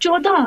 14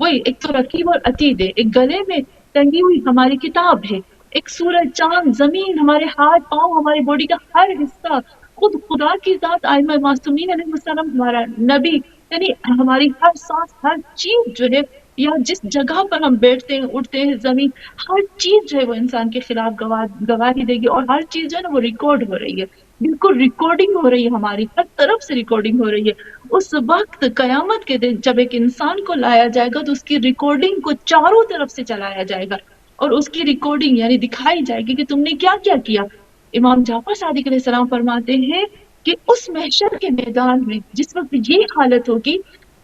وہی ایک تو رقیب اور عتید ہے، ایک گلے میں ٹنگی ہوئی ہماری کتاب ہے، ایک سورج، چاند، زمین، ہمارے ہاتھ پاؤں، ہماری باڈی کا ہر حصہ، خود خدا کی ذات ائمہ معصومین علیہ السلام، ہمارا نبی، یعنی ہماری ہر سانس، ہر چیز جو ہے، یا جس جگہ پر ہم بیٹھتے ہیں اٹھتے ہیں، زمین، ہر چیز جو ہے وہ انسان کے خلاف گواہی دے گی، اور ہر چیز جو ہے نا وہ ریکارڈ ہو رہی ہے، بالکل ریکارڈنگ ہو رہی ہے، ہماری ہر طرف سے ریکارڈنگ ہو رہی ہے۔ اس وقت قیامت کے دن جب ایک انسان کو لایا جائے گا تو اس کی ریکارڈنگ کو چاروں طرف سے چلایا جائے گا، اور اس کی ریکارڈنگ یعنی دکھائی جائے گی کہ تم نے کیا کیا کیا۔ امام جعفر صادق علیہ السلام فرماتے ہیں کہ اس محشر کے میدان میں جس وقت یہ حالت ہوگی،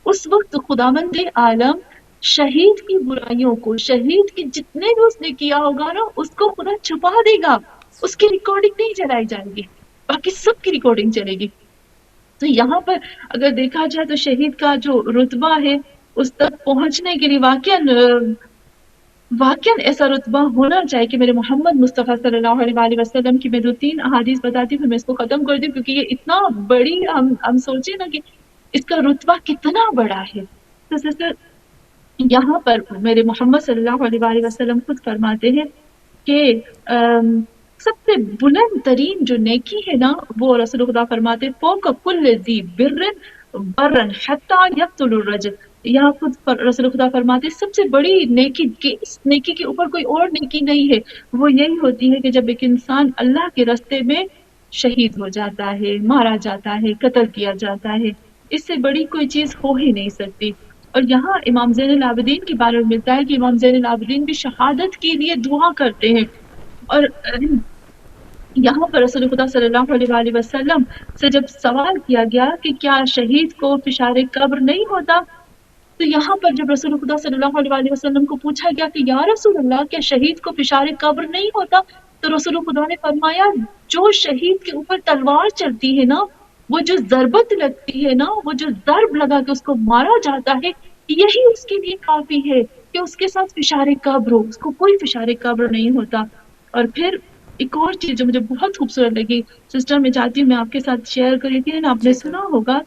اس وقت خداوند عالم شہید کی برائیوں کو، شہید کی جتنے بھی اس نے کیا ہوگا نا، اس کو خدا چھپا دے گا، اس کی ریکارڈنگ نہیں چلائی جائے گی، باقی سب کی ریکارڈنگ چلے گی۔ تو یہاں پر اگر دیکھا جائے تو شہید کا جو رتبہ ہے اس تک پہنچنے کے لیے واقعاً ایسا رتبہ ہونا چاہیے کہ میرے محمد مصطفیٰ صلی اللہ علیہ وآلہ وسلم کی میں 2-3 احادیث بتاتی ہوں، پھر میں اس کو ختم کر دوں، کیونکہ یہ اتنا بڑی ہم سوچیں نا کہ اس کا رتبہ کتنا بڑا ہے۔ تو سسٹر، یہاں پر میرے محمد صلی اللہ علیہ وآلہ وسلم خود فرماتے ہیں کہ سب سے بلند ترین جو نیکی ہے نا، وہ رسول خدا فرماتے فوق کل ذی برن حتی یقتل الرجل، یہاں خود رسول خدا فرماتے سب سے بڑی نیکی، کہ اس نیکی کے اوپر کوئی اور نیکی نہیں ہے، وہ یہی ہوتی ہے کہ جب ایک انسان اللہ کے راستے میں شہید ہو جاتا ہے، مارا جاتا ہے، قتل کیا جاتا ہے، اس سے بڑی کوئی چیز ہو ہی نہیں سکتی۔ اور یہاہ امام زین العابدین کے بارے میں ملتا ہے کہ امام زین العابدین بھی شہادت کے لیے دعا کرتے ہیں، اور یہاں پر رسول خدا صلی اللہ علیہ وآلہ وسلم سے جب سوال کیا گیا کہ کیا شہید کو فشار قبر نہیں ہوتا، تو یہاں پر جب رسول خدا صلی اللہ علیہ وآلہ وسلم کو پوچھا گیا کہ یا رسول اللہ کیا شہید کو فشار قبر نہیں ہوتا، تو رسول خدا نے فرمایا جو شہید کے اوپر تلوار چلتی ہے نا، وہ جو ضربت لگتی ہے نا، وہ جو ضرب لگا کے اس کو مارا جاتا ہے، یہی اس کے لیے کافی ہے کہ اس کے ساتھ فشار قبر ہو، اس کو کوئی فشار قبر نہیں ہوتا۔ اور پھر ایک اور چیز جو مجھے بہت خوبصورت لگی سسٹر، میں چاہتی ہوں میں آپ کے ساتھ شیئر کر رہی تھی نا، آپ نے جی سنا ہوگا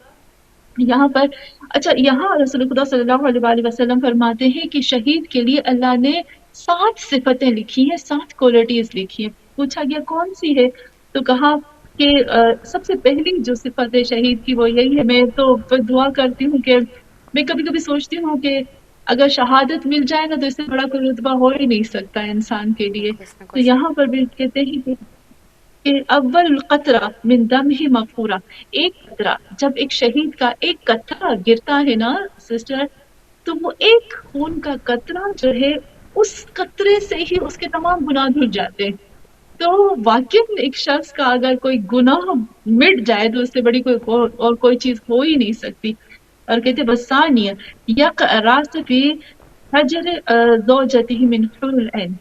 یہاں پر، اچھا یہاں رسول خدا صلی اللہ علیہ وآلہ وسلم فرماتے ہیں کہ شہید کے لیے اللہ نے 7 صفتیں لکھی ہیں، 7 کوالٹیز لکھی ہیں۔ پوچھا گیا کون سی ہے، تو کہا کہ سب سے پہلی جو صفت ہے شہید کی وہ یہی ہے، میں تو دعا کرتی ہوں کہ میں کبھی کبھی سوچتی ہوں کہ اگر شہادت مل جائے نا تو اس سے بڑا کوئی رتبہ ہو ہی نہیں سکتا ہے انسان کے لیے۔ اس میں تو کوئی یہاں پر بھی کہتے ہیں کہ اول القطرہ من دمہ مغفورہ، ایک قطرہ، جب ایک شہید کا ایک قطرہ گرتا ہے نا سسٹر، تو وہ ایک خون کا قطرہ جو ہے، اس قطرے سے ہی اس کے تمام گناہ دھل جاتے ہیں۔ تو واقعی ایک شخص کا اگر کوئی گناہ مٹ جائے تو اس سے بڑی اور کوئی چیز ہو ہی نہیں سکتی۔ اور کہتے بس ثانیہ یک راست فی حجر زوجتہ من حور العین،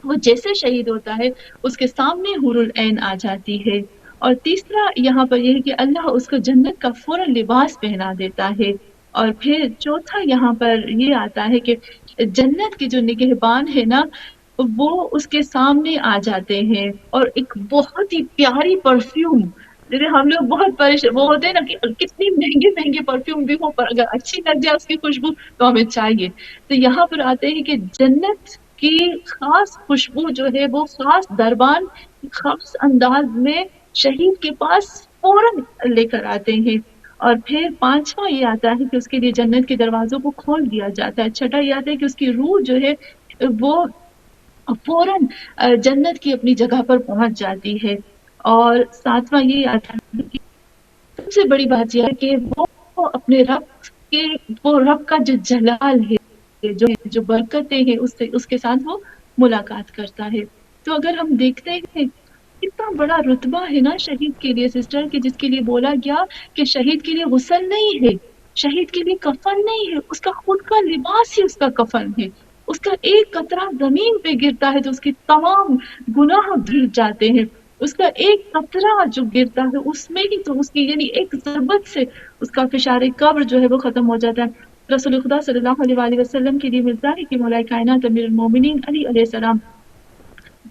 وہ جیسے شہید ہوتا ہے اس کے سامنے حور العین آ جاتی ہے۔ اور تیسرا یہاں پر یہ ہے کہ اللہ اس کو جنت کا فوراً لباس پہنا دیتا ہے۔ اور پھر چوتھا یہاں پر یہ آتا ہے کہ جنت کے جو نگہبان ہے نا، وہ اس کے سامنے آ جاتے ہیں، اور ایک بہت ہی پیاری پرفیوم، جیسے ہم لوگ بہت پریشان وہ ہوتے ہیں نا کہ کتنی مہنگے مہنگے پرفیوم بھی ہو، پر اگر اچھی لگ جائے اس کی خوشبو تو ہمیں چاہیے۔ تو یہاں پر آتے ہیں کہ جنت کی خاص خوشبو جو ہے، وہ خاص دربان خاص انداز میں شہید کے پاس فوراً لے کر آتے ہیں۔ اور پھر پانچواں یہ آتا ہے کہ اس کے لیے جنت کے دروازوں کو کھول دیا جاتا ہے۔ چھٹا یہ آتا ہے کہ اس کی روح جو ہے وہ فوراً جنت کی اپنی جگہ پر پہنچ جاتی ہے۔ اور ساتواں یہ آتا ہے کہ سب سے بڑی بات یہ ہے کہ وہ اپنے رب کا جو جلال ہے، جو برکتیں ہیں، اس کے ساتھ وہ ملاقات کرتا ہے۔ تو اگر ہم دیکھتے ہیں کتنا بڑا رتبہ ہے نا شہید کے لیے سسٹر، کہ جس کے لیے بولا گیا کہ شہید کے لیے غسل نہیں ہے، شہید کے لیے کفن نہیں ہے، اس کا خود کا لباس ہی اس کا کفن ہے۔ اس کا ایک قطرہ زمین پہ گرتا ہے تو اس کی تمام گناہ دھل جاتے ہیں۔ اس کا ایک قطرہ جو گرتا ہے اس میں ہی تو اس کی یعنی ایک ضربت سے اس کا فشار قبر جو ہے وہ ختم ہو جاتا ہے۔ رسول خدا صلی اللہ علیہ وآلہ وسلم کے لیے ملتا ہے کہ مولا کائنات امیر المومنین علی علیہ السلام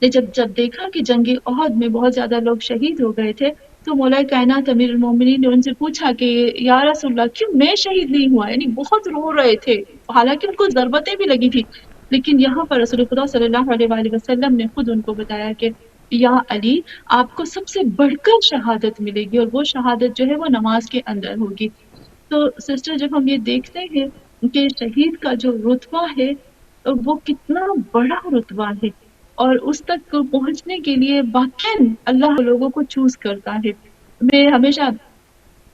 نے جب دیکھا کہ جنگ احد میں بہت زیادہ لوگ شہید ہو گئے تھے، تو مولا کائنات امیر المومنین نے ان سے پوچھا کہ یا رسول اللہ کیوں میں شہید نہیں ہوا، یعنی بہت رو رہے تھے، حالانکہ ان کو ضربتیں بھی لگی تھی، لیکن یہاں پر رسول خدا صلی اللہ علیہ وآلہ وسلم نے خود ان کو بتایا کہ یا علی آپ کو سب سے بڑھ کر شہادت ملے گی، اور وہ شہادت جو ہے وہ نماز کے اندر ہوگی۔ تو سسٹر جب ہم یہ دیکھتے ہیں کہ شہید کا جو رتبہ ہے وہ کتنا بڑا رتبہ ہے، اور اس تک پہنچنے کے لیے واقعاً اللہ لوگوں کو چوز کرتا ہے۔ میں ہمیشہ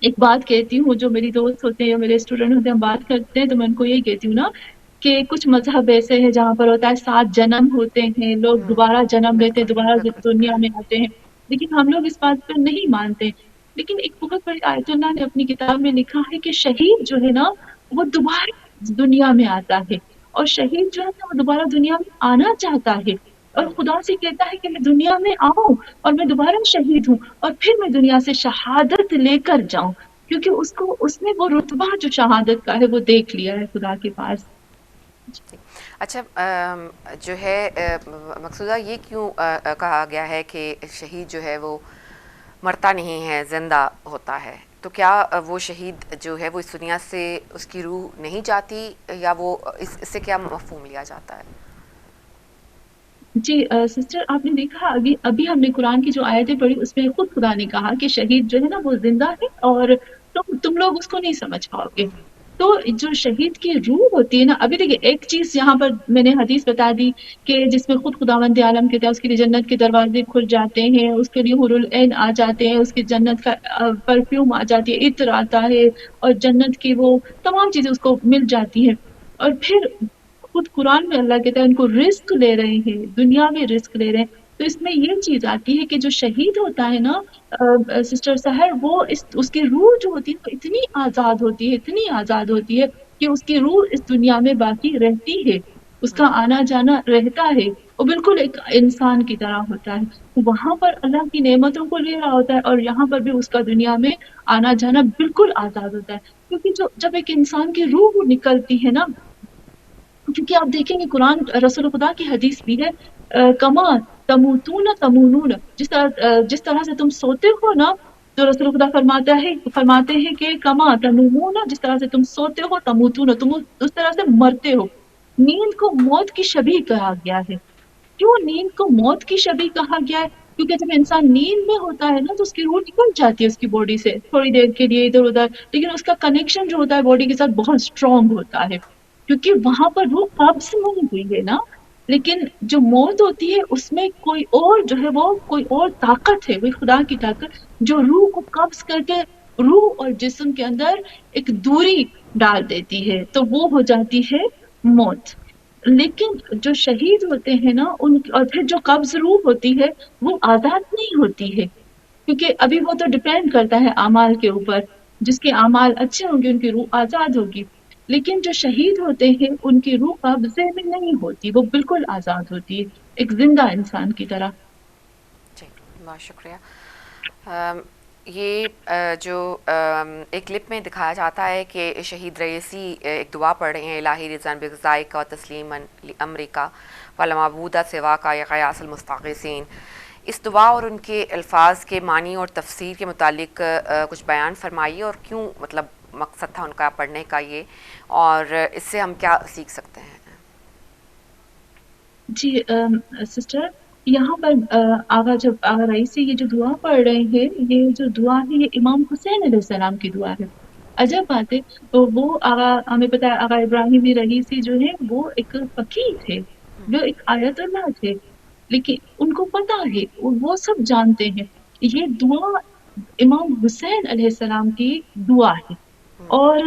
ایک بات کہتی ہوں، جو میری دوست ہوتے ہیں یا میرے اسٹوڈنٹ ہوتے ہیں، ہم بات کرتے ہیں تو میں ان کو یہی کہتی ہوں نا کہ کچھ مذہب ایسے ہیں جہاں پر ہوتا ہے 7 جنم ہوتے ہیں، لوگ دوبارہ جنم لیتے ہیں، بالکل دوبارہ بالکل دنیا میں آتے ہیں، لیکن ہم لوگ اس بات پر نہیں مانتے۔ لیکن ایک بہت بڑی آیت اللہ نے اپنی کتاب میں لکھا ہے کہ شہید جو ہے نا وہ دوبارہ دنیا میں آتا ہے، اور شہید جو ہے نا وہ دوبارہ دنیا میں آنا چاہتا ہے، اور خدا سے کہتا ہے کہ میں دنیا میں آؤں اور میں دوبارہ شہید ہوں، اور پھر میں دنیا سے شہادت لے کر جاؤں، کیونکہ اس نے وہ رتبہ جو شہادت کا ہے وہ دیکھ لیا ہے خدا کے پاس۔ اچھا جو ہے مقصودہ یہ کیوں کہا گیا ہے کہ شہید جو ہے وہ مرتا نہیں ہے، زندہ ہوتا ہے؟ تو کیا وہ شہید جو ہے وہ اس دنیا سے اس کی روح نہیں جاتی، یا وہ اس سے کیا مفہوم لیا جاتا ہے؟ جی سسٹر آپ نے دیکھا ابھی ہم نے قرآن کی جو آیتیں پڑھی اس میں خود خدا نے کہا کہ شہید جو ہے نا وہ زندہ ہے، اور تم لوگ اس کو نہیں سمجھ پاؤ گے۔ تو جو شہید کی روح ہوتی ہے نا، ابھی دیکھیے ایک چیز یہاں پر میں نے حدیث بتا دی کہ جس میں خود خداوند عالم کہتا ہے اس کے لیے جنت کے دروازے کھل جاتے ہیں، اس کے لیے حور العین آ جاتے ہیں، اس کی جنت کا پرفیوم آ جاتی ہے، عطر آتا ہے، اور جنت کی وہ تمام چیزیں اس کو مل جاتی ہیں، اور پھر خود قرآن میں اللہ کہتا ہے ان کو رزق لے رہے ہیں، دنیا میں رزق لے رہے ہیں۔ تو اس میں یہ چیز آتی ہے کہ جو شہید ہوتا ہے نا سسٹر سحر، وہ اس کی روح جو ہوتی ہے وہ اتنی آزاد ہوتی ہے، اتنی آزاد ہوتی ہے کہ اس کی روح اس دنیا میں باقی رہتی ہے، اس کا آنا جانا رہتا ہے، وہ بالکل ایک انسان کی طرح ہوتا ہے، وہاں پر اللہ کی نعمتوں کو لے رہا ہوتا ہے، اور یہاں پر بھی اس کا دنیا میں آنا جانا بالکل آزاد ہوتا ہے، کیونکہ جب ایک انسان کی روح نکلتی ہے نا، کیونکہ آپ دیکھیں گے قرآن رسول خدا کی حدیث بھی ہے کما تموتون تمونون، جس طرح سے تم سوتے ہو نا، تو رسول خدا فرماتے ہیں کہ کما تنومون، جس طرح سے تم سوتے ہو، تموتون تم اس طرح سے مرتے ہو۔ نیند کو موت کی شبیہ کہا گیا ہے۔ کیوں نیند کو موت کی شبیہ کہا گیا ہے؟ کیونکہ جب انسان نیند میں ہوتا ہے نا تو اس کی روح نکل جاتی ہے اس کی باڈی سے تھوڑی دیر کے لیے ادھر ادھر، لیکن اس کا کنیکشن جو ہوتا ہے باڈی کے ساتھ بہت اسٹرانگ ہوتا ہے، کیونکہ وہاں پر روح قبض نہیں ہوئی ہے نا۔ لیکن جو موت ہوتی ہے اس میں کوئی اور جو ہے وہ کوئی اور طاقت ہے، وہی خدا کی طاقت جو روح کو قبض کر کے روح اور جسم کے اندر ایک دوری ڈال دیتی ہے، تو وہ ہو جاتی ہے موت۔ لیکن جو شہید ہوتے ہیں نا اور پھر جو قبض روح ہوتی ہے وہ آزاد نہیں ہوتی ہے، کیونکہ ابھی وہ تو ڈپینڈ کرتا ہے اعمال کے اوپر، جس کے اعمال اچھے ہوں گے ان کی روح آزاد ہوگی، لیکن جو شہید ہوتے ہیں ان کی روح قبضے میں نہیں ہوتی، وہ بالکل آزاد ہوتی ہے ایک زندہ انسان کی طرح۔ جی بہت شکریہ۔ یہ جو ایک کلپ میں دکھایا جاتا ہے کہ شہید رئیسی ایک دعا پڑھ رہے ہیں، الہی رضا بغذائک و تسلیما لامرک ولا معبود سوا کا یا قیاس المستغیثین، اس دعا اور ان کے الفاظ کے معنی اور تفسیر کے متعلق کچھ بیان فرمائیے، اور کیوں مطلب مقصد تھا ان کا پڑھنے کا یہ، اور اس سے ہم کیا سیکھ سکتے ہیں؟ جی سسٹر یہاں پر جب آغا رئیسی یہ جو دعا پڑھ رہے ہیں، یہ جو دعا ہے یہ امام حسین علیہ السلام کی دعا ہے۔ عجب بات ہے، تو وہ ہمیں پتا ہے آغا ابراہیم رئیسی جو ہے وہ ایک فقیر تھے، جو ایک آیت اللہ تھے، لیکن ان کو پتا ہے، وہ سب جانتے ہیں یہ دعا امام حسین علیہ السلام کی دعا ہے، اور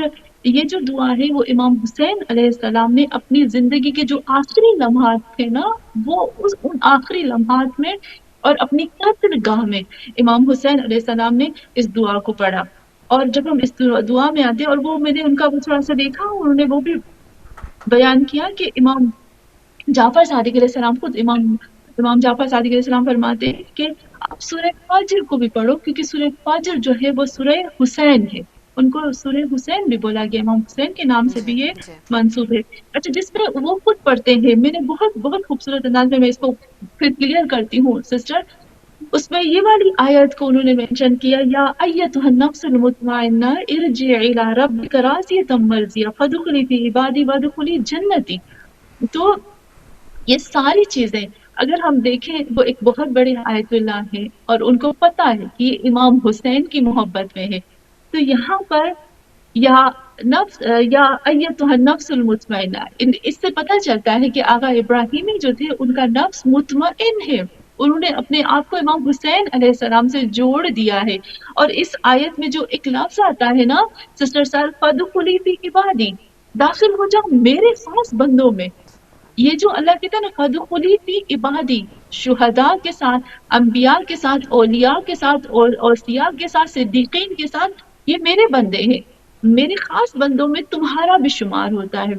یہ جو دعا ہے وہ امام حسین علیہ السلام نے اپنی زندگی کے جو آخری لمحات تھے نا، وہ ان آخری لمحات میں اور اپنی قتل گاہ میں امام حسین علیہ السلام نے اس دعا کو پڑھا۔ اور جب ہم اس دعا میں آتے ہیں، اور وہ میں نے ان کا وہ تھوڑا سا دیکھا، انہوں نے وہ بھی بیان کیا کہ امام جعفر صادق علیہ السلام خود امام جعفر صادق علیہ السلام فرماتے ہیں کہ آپ سورہ فجر کو بھی پڑھو، کیونکہ سورہ فجر جو ہے وہ سورہ حسین ہے، ان کو سورہ حسین بھی بولا گیا، امام حسین کے نام سے جی بھی یہ جی منسوب ہے۔ اچھا، جس میں وہ خود پڑھتے ہیں، میں نے بہت بہت خوبصورت انداز میں اس کو پھر کلیئر کرتی ہوں سسٹر۔ اس میں یہ والی آیت کو انہوں نے مینشن کیا، یا ایتھا النفس المطمئنہ ارجعی الی ربک راضیۃ مرضیہ فادخلی فی عبادی وادخلی جنتی. تو یہ ساری چیزیں اگر ہم دیکھیں، وہ ایک بہت بڑے آیت اللہ ہے اور ان کو پتہ ہے کہ یہ امام حسین کی محبت میں ہے. تو یہاں پر یا نفس یا ایتھا النفس المطمئنہ، اس سے پتہ چلتا ہے کہ آقا ابراہیمی جو تھے ان کا نفس مطمئن ہے، انہوں نے اپنے آپ کو امام حسین علیہ السلام سے جوڑ دیا ہے. اور اس آیت میں جو ایک لفظ آتا ہے نا سسٹر سال، فادخلی فی عبادی، داخل ہو جاؤ میرے خاص بندوں میں. یہ جو اللہ کہتا ہے نا فادخلی فی عبادی، شہداء کے ساتھ، انبیاء کے ساتھ، اولیاء کے ساتھ، اوصیاء کے ساتھ، صدیقین کے ساتھ، یہ میرے بندے ہیں، میرے خاص بندوں میں تمہارا بھی شمار ہوتا ہے.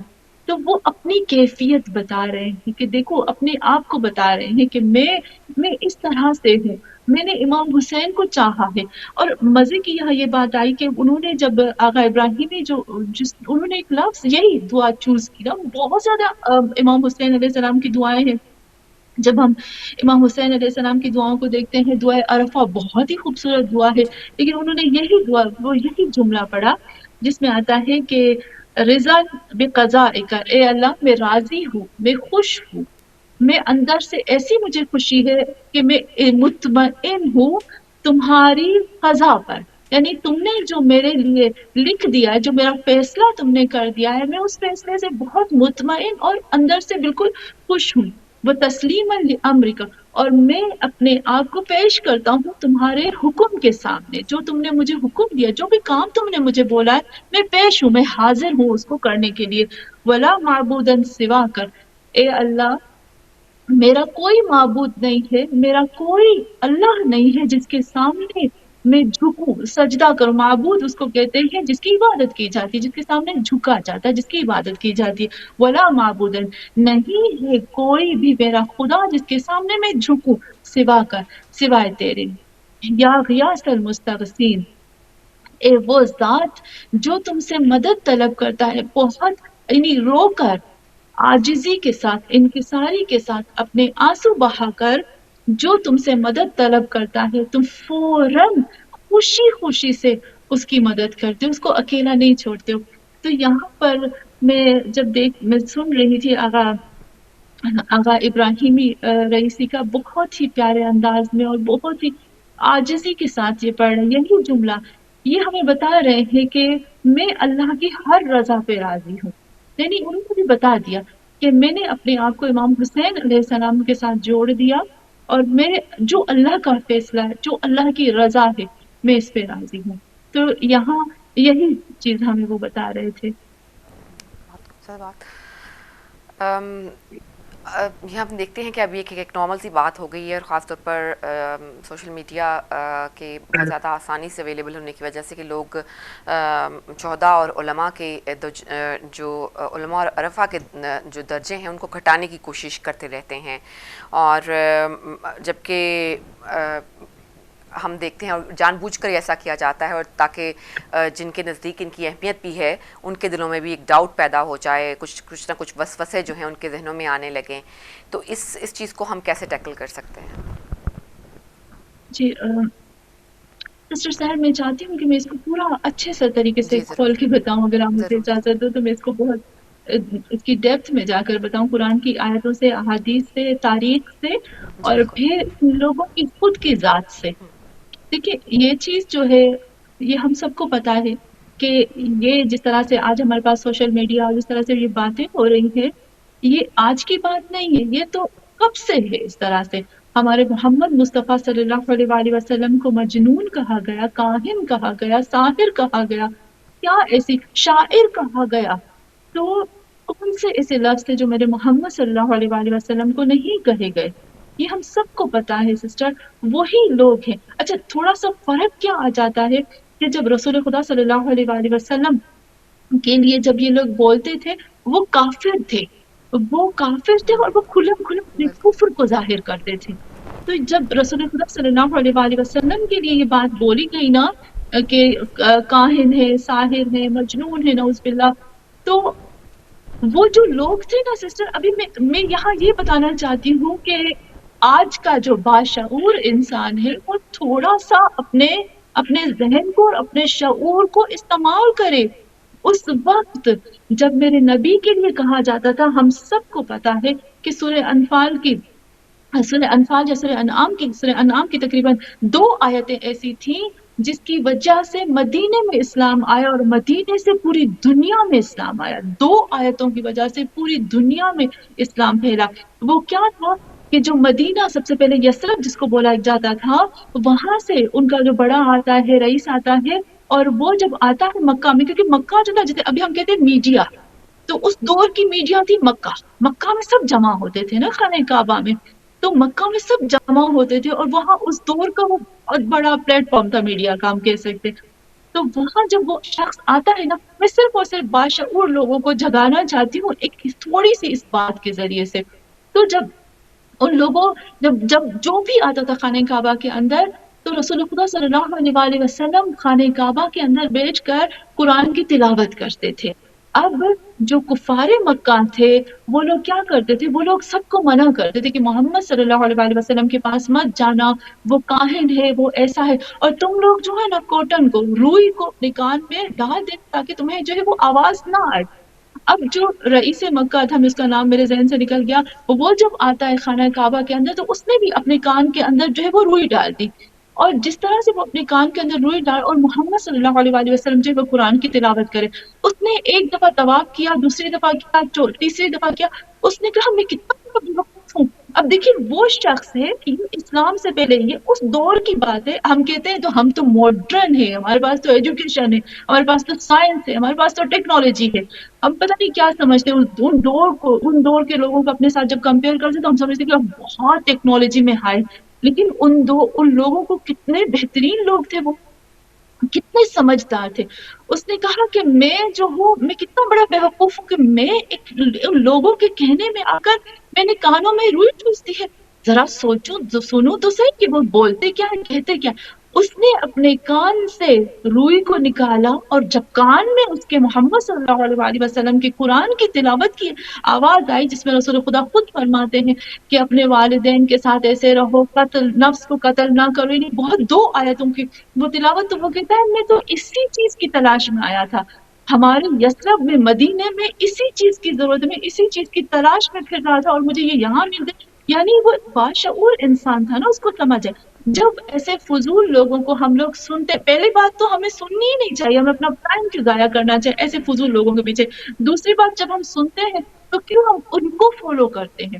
تو وہ اپنی کیفیت بتا رہے ہیں کہ دیکھو، اپنے آپ کو بتا رہے ہیں کہ میں اس طرح سے ہوں، میں نے امام حسین کو چاہا ہے. اور مزے کی یہاں یہ بات آئی کہ انہوں نے جب آقا ابراہیمی انہوں نے ایک لفظ یہی دعا چوز کی نا. بہت زیادہ امام حسین علیہ السلام کی دعائیں ہیں. جب ہم امام حسین علیہ السلام کی دعاؤں کو دیکھتے ہیں، دعا عرفہ بہت ہی خوبصورت دعا ہے، لیکن انہوں نے یہی جملہ پڑھا جس میں آتا ہے کہ رضا بقضائک، اے اللہ میں راضی ہوں، میں خوش ہوں، میں اندر سے ایسی مجھے خوشی ہے کہ میں مطمئن ہوں تمہاری قضا پر. یعنی تم نے جو میرے لیے لکھ دیا ہے، جو میرا فیصلہ تم نے کر دیا ہے، میں اس فیصلے سے بہت مطمئن اور اندر سے بالکل خوش ہوں. وہ تسلیما لامرک، اور میں اپنے آپ کو پیش کرتا ہوں تمہارے حکم کے سامنے. جو تم نے مجھے حکم دیا، جو بھی کام تم نے مجھے بولا ہے، میں پیش ہوں، میں حاضر ہوں اس کو کرنے کے لیے. ولا معبودا سواک، اے اللہ میرا کوئی معبود نہیں ہے، میرا کوئی اللہ نہیں ہے جس کے سامنے میں جھکوں، سجدہ کروں. معبود اس کو کہتے ہیں جس کی عبادت کی جاتی ہے، جس کے سامنے جھکا جاتا ہے، جس کی عبادت کی جاتی ہے. ولا معبود، نہیں ہے کوئی بھی میرا خدا جس کے سامنے میں جھکوں سوا کر، سوائے تیرے. یا غیاث المستغیثین، اے وہ ذات جو تم سے مدد طلب کرتا ہے بہت، یعنی رو کر، عاجزی کے ساتھ، انکساری کے ساتھ، اپنے آنسو بہا کر جو تم سے مدد طلب کرتا ہے، تم فوراً خوشی خوشی سے اس کی مدد کرتے ہو، اس کو اکیلا نہیں چھوڑتے ہو. تو یہاں پر میں سن رہی تھی آغا ابراہیمی رئیسی کا بہت ہی پیارے انداز میں اور بہت ہی عاجزی کے ساتھ یہ پڑھ رہے، یہی جملہ یہ ہمیں بتا رہے ہیں کہ میں اللہ کی ہر رضا پہ راضی ہوں. یعنی انہوں نے بھی بتا دیا کہ میں نے اپنے آپ کو امام حسین علیہ السلام کے ساتھ جوڑ دیا، اور میں جو اللہ کا فیصلہ ہے، جو اللہ کی رضا ہے، میں اس پہ راضی ہوں. تو یہاں یہی چیز ہمیں وہ بتا رہے تھے. بہت خوبصورت بات. یہ ہم دیکھتے ہیں کہ اب یہ ایک نارمل سی بات ہو گئی ہے، اور خاص طور پر سوشل میڈیا کے بہت زیادہ آسانی سے اویلیبل ہونے کی وجہ سے کہ لوگ شہداء اور علماء کے جو علماء اور عرفہ کے جو درجے ہیں ان کو گھٹانے کی کوشش کرتے رہتے ہیں. اور جبکہ ہم دیکھتے ہیں اور جان بوجھ کر ایسا کیا جاتا ہے، اور تاکہ جن کے نزدیک ان کی اہمیت بھی ہے ان کے دلوں میں بھی ایک ڈاؤٹ پیدا ہو جائے، کچھ نہ کچھ وسوسے جو ہیں ان کے ذہنوں میں آنے لگیں. تو اس چیز کو ہم کیسے ٹیکل کر سکتے ہیں؟ جی سسٹر سہر، میں چاہتی ہوں کہ میں اس کو پورا اچھے سے طریقے سے کھول کے بتاؤں، اگر آپ مجھے اجازت دو تو میں اس کو بہت اس کی ڈیپتھ میں جا کر بتاؤں، قرآن کی آیتوں سے، احادیث سے، تاریخ سے، اور پھر ان لوگوں کی خود کی ذات سے. دیکھیے یہ چیز جو ہے یہ ہم سب کو پتا ہے کہ یہ جس طرح سے آج ہمارے پاس سوشل میڈیا اور جس طرح سے یہ باتیں ہو رہی ہیں، یہ آج کی بات نہیں ہے، یہ تو کب سے ہے. اس طرح سے ہمارے محمد مصطفیٰ صلی اللہ علیہ وآلہ وسلم کو مجنون کہا گیا، کاہن کہا گیا، ساحر کہا گیا، کیا ایسی شاعر کہا گیا. تو کون سے ایسے لفظ تھے جو میرے محمد صلی اللہ علیہ وآلہ وسلم کو نہیں کہے گئے؟ یہ ہم سب کو پتا ہے سسٹر، وہی لوگ ہیں. اچھا تھوڑا سا فرق کیا آ جاتا ہے کہ جب رسول خدا صلی اللہ علیہ وآلہ وسلم کے لیے جب یہ لوگ بولتے تھے، وہ کافر تھے، اور وہ کھلم اپنے کفر کو ظاہر کرتے تھے. تو جب رسول خدا صلی اللہ علیہ وآلہ وسلم کے لیے یہ بات بولی گئی نا کہ کاہن ہے، ساحر ہے، مجنون ہے، نعوذ باللہ، تو وہ جو لوگ تھے نا سسٹر، ابھی میں یہاں یہ بتانا چاہتی ہوں کہ آج کا جو باشعور انسان ہے وہ تھوڑا سا اپنے ذہن کو اور اپنے شعور کو استعمال کرے. اس وقت جب میرے نبی کے لیے کہا جاتا تھا، ہم سب کو پتا ہے کہ سورہ انفال یا سورہ انعام کی تقریباً 2 آیتیں ایسی تھیں جس کی وجہ سے مدینے میں اسلام آیا اور مدینے سے پوری دنیا میں اسلام آیا. 2 آیتوں کی وجہ سے پوری دنیا میں اسلام پھیلا. وہ کیا تھا کہ جو مدینہ سب سے پہلے یثرب جس کو بولا جاتا تھا، وہاں سے ان کا جو بڑا آتا ہے، رئیس آتا ہے، اور وہ جب آتا ہے مکہ میں، کیونکہ مکہ جو نا جیسے ابھی ہم کہتے ہیں میڈیا، تو اس دور کی میڈیا تھی مکہ میں سب جمع ہوتے تھے نا خانہ کعبہ میں، تو مکہ میں سب جمع ہوتے تھے اور وہاں اس دور کا وہ بہت بڑا پلیٹ فارم تھا میڈیا کا، ہم کہہ سکتے. تو وہاں جب وہ شخص آتا ہے نا، میں صرف اور صرف باشعور لوگوں کو جگانا چاہتی ہوں ایک تھوڑی سی اس بات کے ذریعے سے. تو جب ان لوگوں جب جو بھی آتا تھا خانہ کعبہ کے اندر، تو رسول خدا صلی اللہ علیہ وآلہ وسلم خانہ کعبہ کے اندر بیٹھ کر قرآن کی تلاوت کرتے تھے. اب جو کفار مکہ تھے وہ لوگ کیا کرتے تھے، وہ لوگ سب کو منع کرتے تھے کہ محمد صلی اللہ علیہ وآلہ وسلم کے پاس مت جانا، وہ کاہن ہے، وہ ایسا ہے، اور تم لوگ جو ہے نا کوٹن کو، روئی کو اپنے کان میں ڈال دیں تاکہ تمہیں جو ہے وہ آواز نہ آئے. اب جو رئیس مکہ تھا، اس کا نام میرے ذہن سے نکل گیا، وہ جب آتا ہے خانہ کعبہ کے اندر تو اس نے بھی اپنے کان کے اندر جو ہے وہ روئی ڈال دی، اور جس طرح سے وہ اپنے کان کے اندر روئی ڈال اور محمد صلی اللہ علیہ وآلہ وسلم جو ہے وہ قرآن کی تلاوت کرے. اس نے ایک دفعہ طواف کیا، دوسری دفعہ کیا، تیسری دفعہ کیا، اس نے کہا میں کتنا بڑا بیوقوف ہوں. اب دیکھیے وہ شخص ہے کہ یہ اسلام سے پہلے، یہ اس دور کی بات ہے. ہم کہتے ہیں تو ہم تو ماڈرن ہیں، ہمارے پاس تو ایجوکیشن ہے، ہمارے پاس تو سائنس ہے، ہمارے پاس تو ٹیکنالوجی ہے. ہم پتہ نہیں کیا سمجھتے ہیں ان دور کے لوگوں کو اپنے ساتھ جب کمپیئر کرتے تو ہم سمجھتے ہیں کہ ہم بہت ٹیکنالوجی میں ہائے، لیکن ان لوگوں کو کتنے بہترین لوگ تھے، وہ کتنے سمجھدار تھے. اس نے کہا کہ میں جو ہوں، میں کتنا بڑا بیوقوف ہوں کہ میں ان لوگوں کے کہنے میں آ کر میں نے کانوں میں روئی ٹھوس دی ہے. ذرا سنوں تو صحیح کہ وہ بولتے کیا ہے، کہتے کیا. اس نے اپنے کان سے روئی کو نکالا اور جب کان میں اس کے محمد صلی اللہ علیہ وآلہ وسلم کے قرآن کی تلاوت کی آواز آئی، جس میں رسول خدا خود فرماتے ہیں کہ اپنے والدین کے ساتھ ایسے رہو، نفس کو قتل نہ کرو، یعنی بہت 2 آیتوں کی وہ تلاوت. تو وہ کہتا ہے میں تو اسی چیز کی تلاش میں آیا تھا، ہمارے یثرب میں، مدینے میں اسی چیز کی ضرورت میں، اسی چیز کی تلاش میں پھر رہا تھا اور مجھے یہ یہاں مل گئی. یعنی وہ باشعور انسان تھا نا، اس کو سمجھ ہے. جب ایسے فضول لوگوں کو ہم لوگ سنتے، پہلی بات تو ہمیں سننی ہی نہیں چاہیے، ہمیں اپنا ٹائم کیوں ضائع کرنا چاہیے ایسے فضول لوگوں کے پیچھے. دوسری بات، جب ہم سنتے ہیں تو کیوں ہم ان کو فالو کرتے ہیں،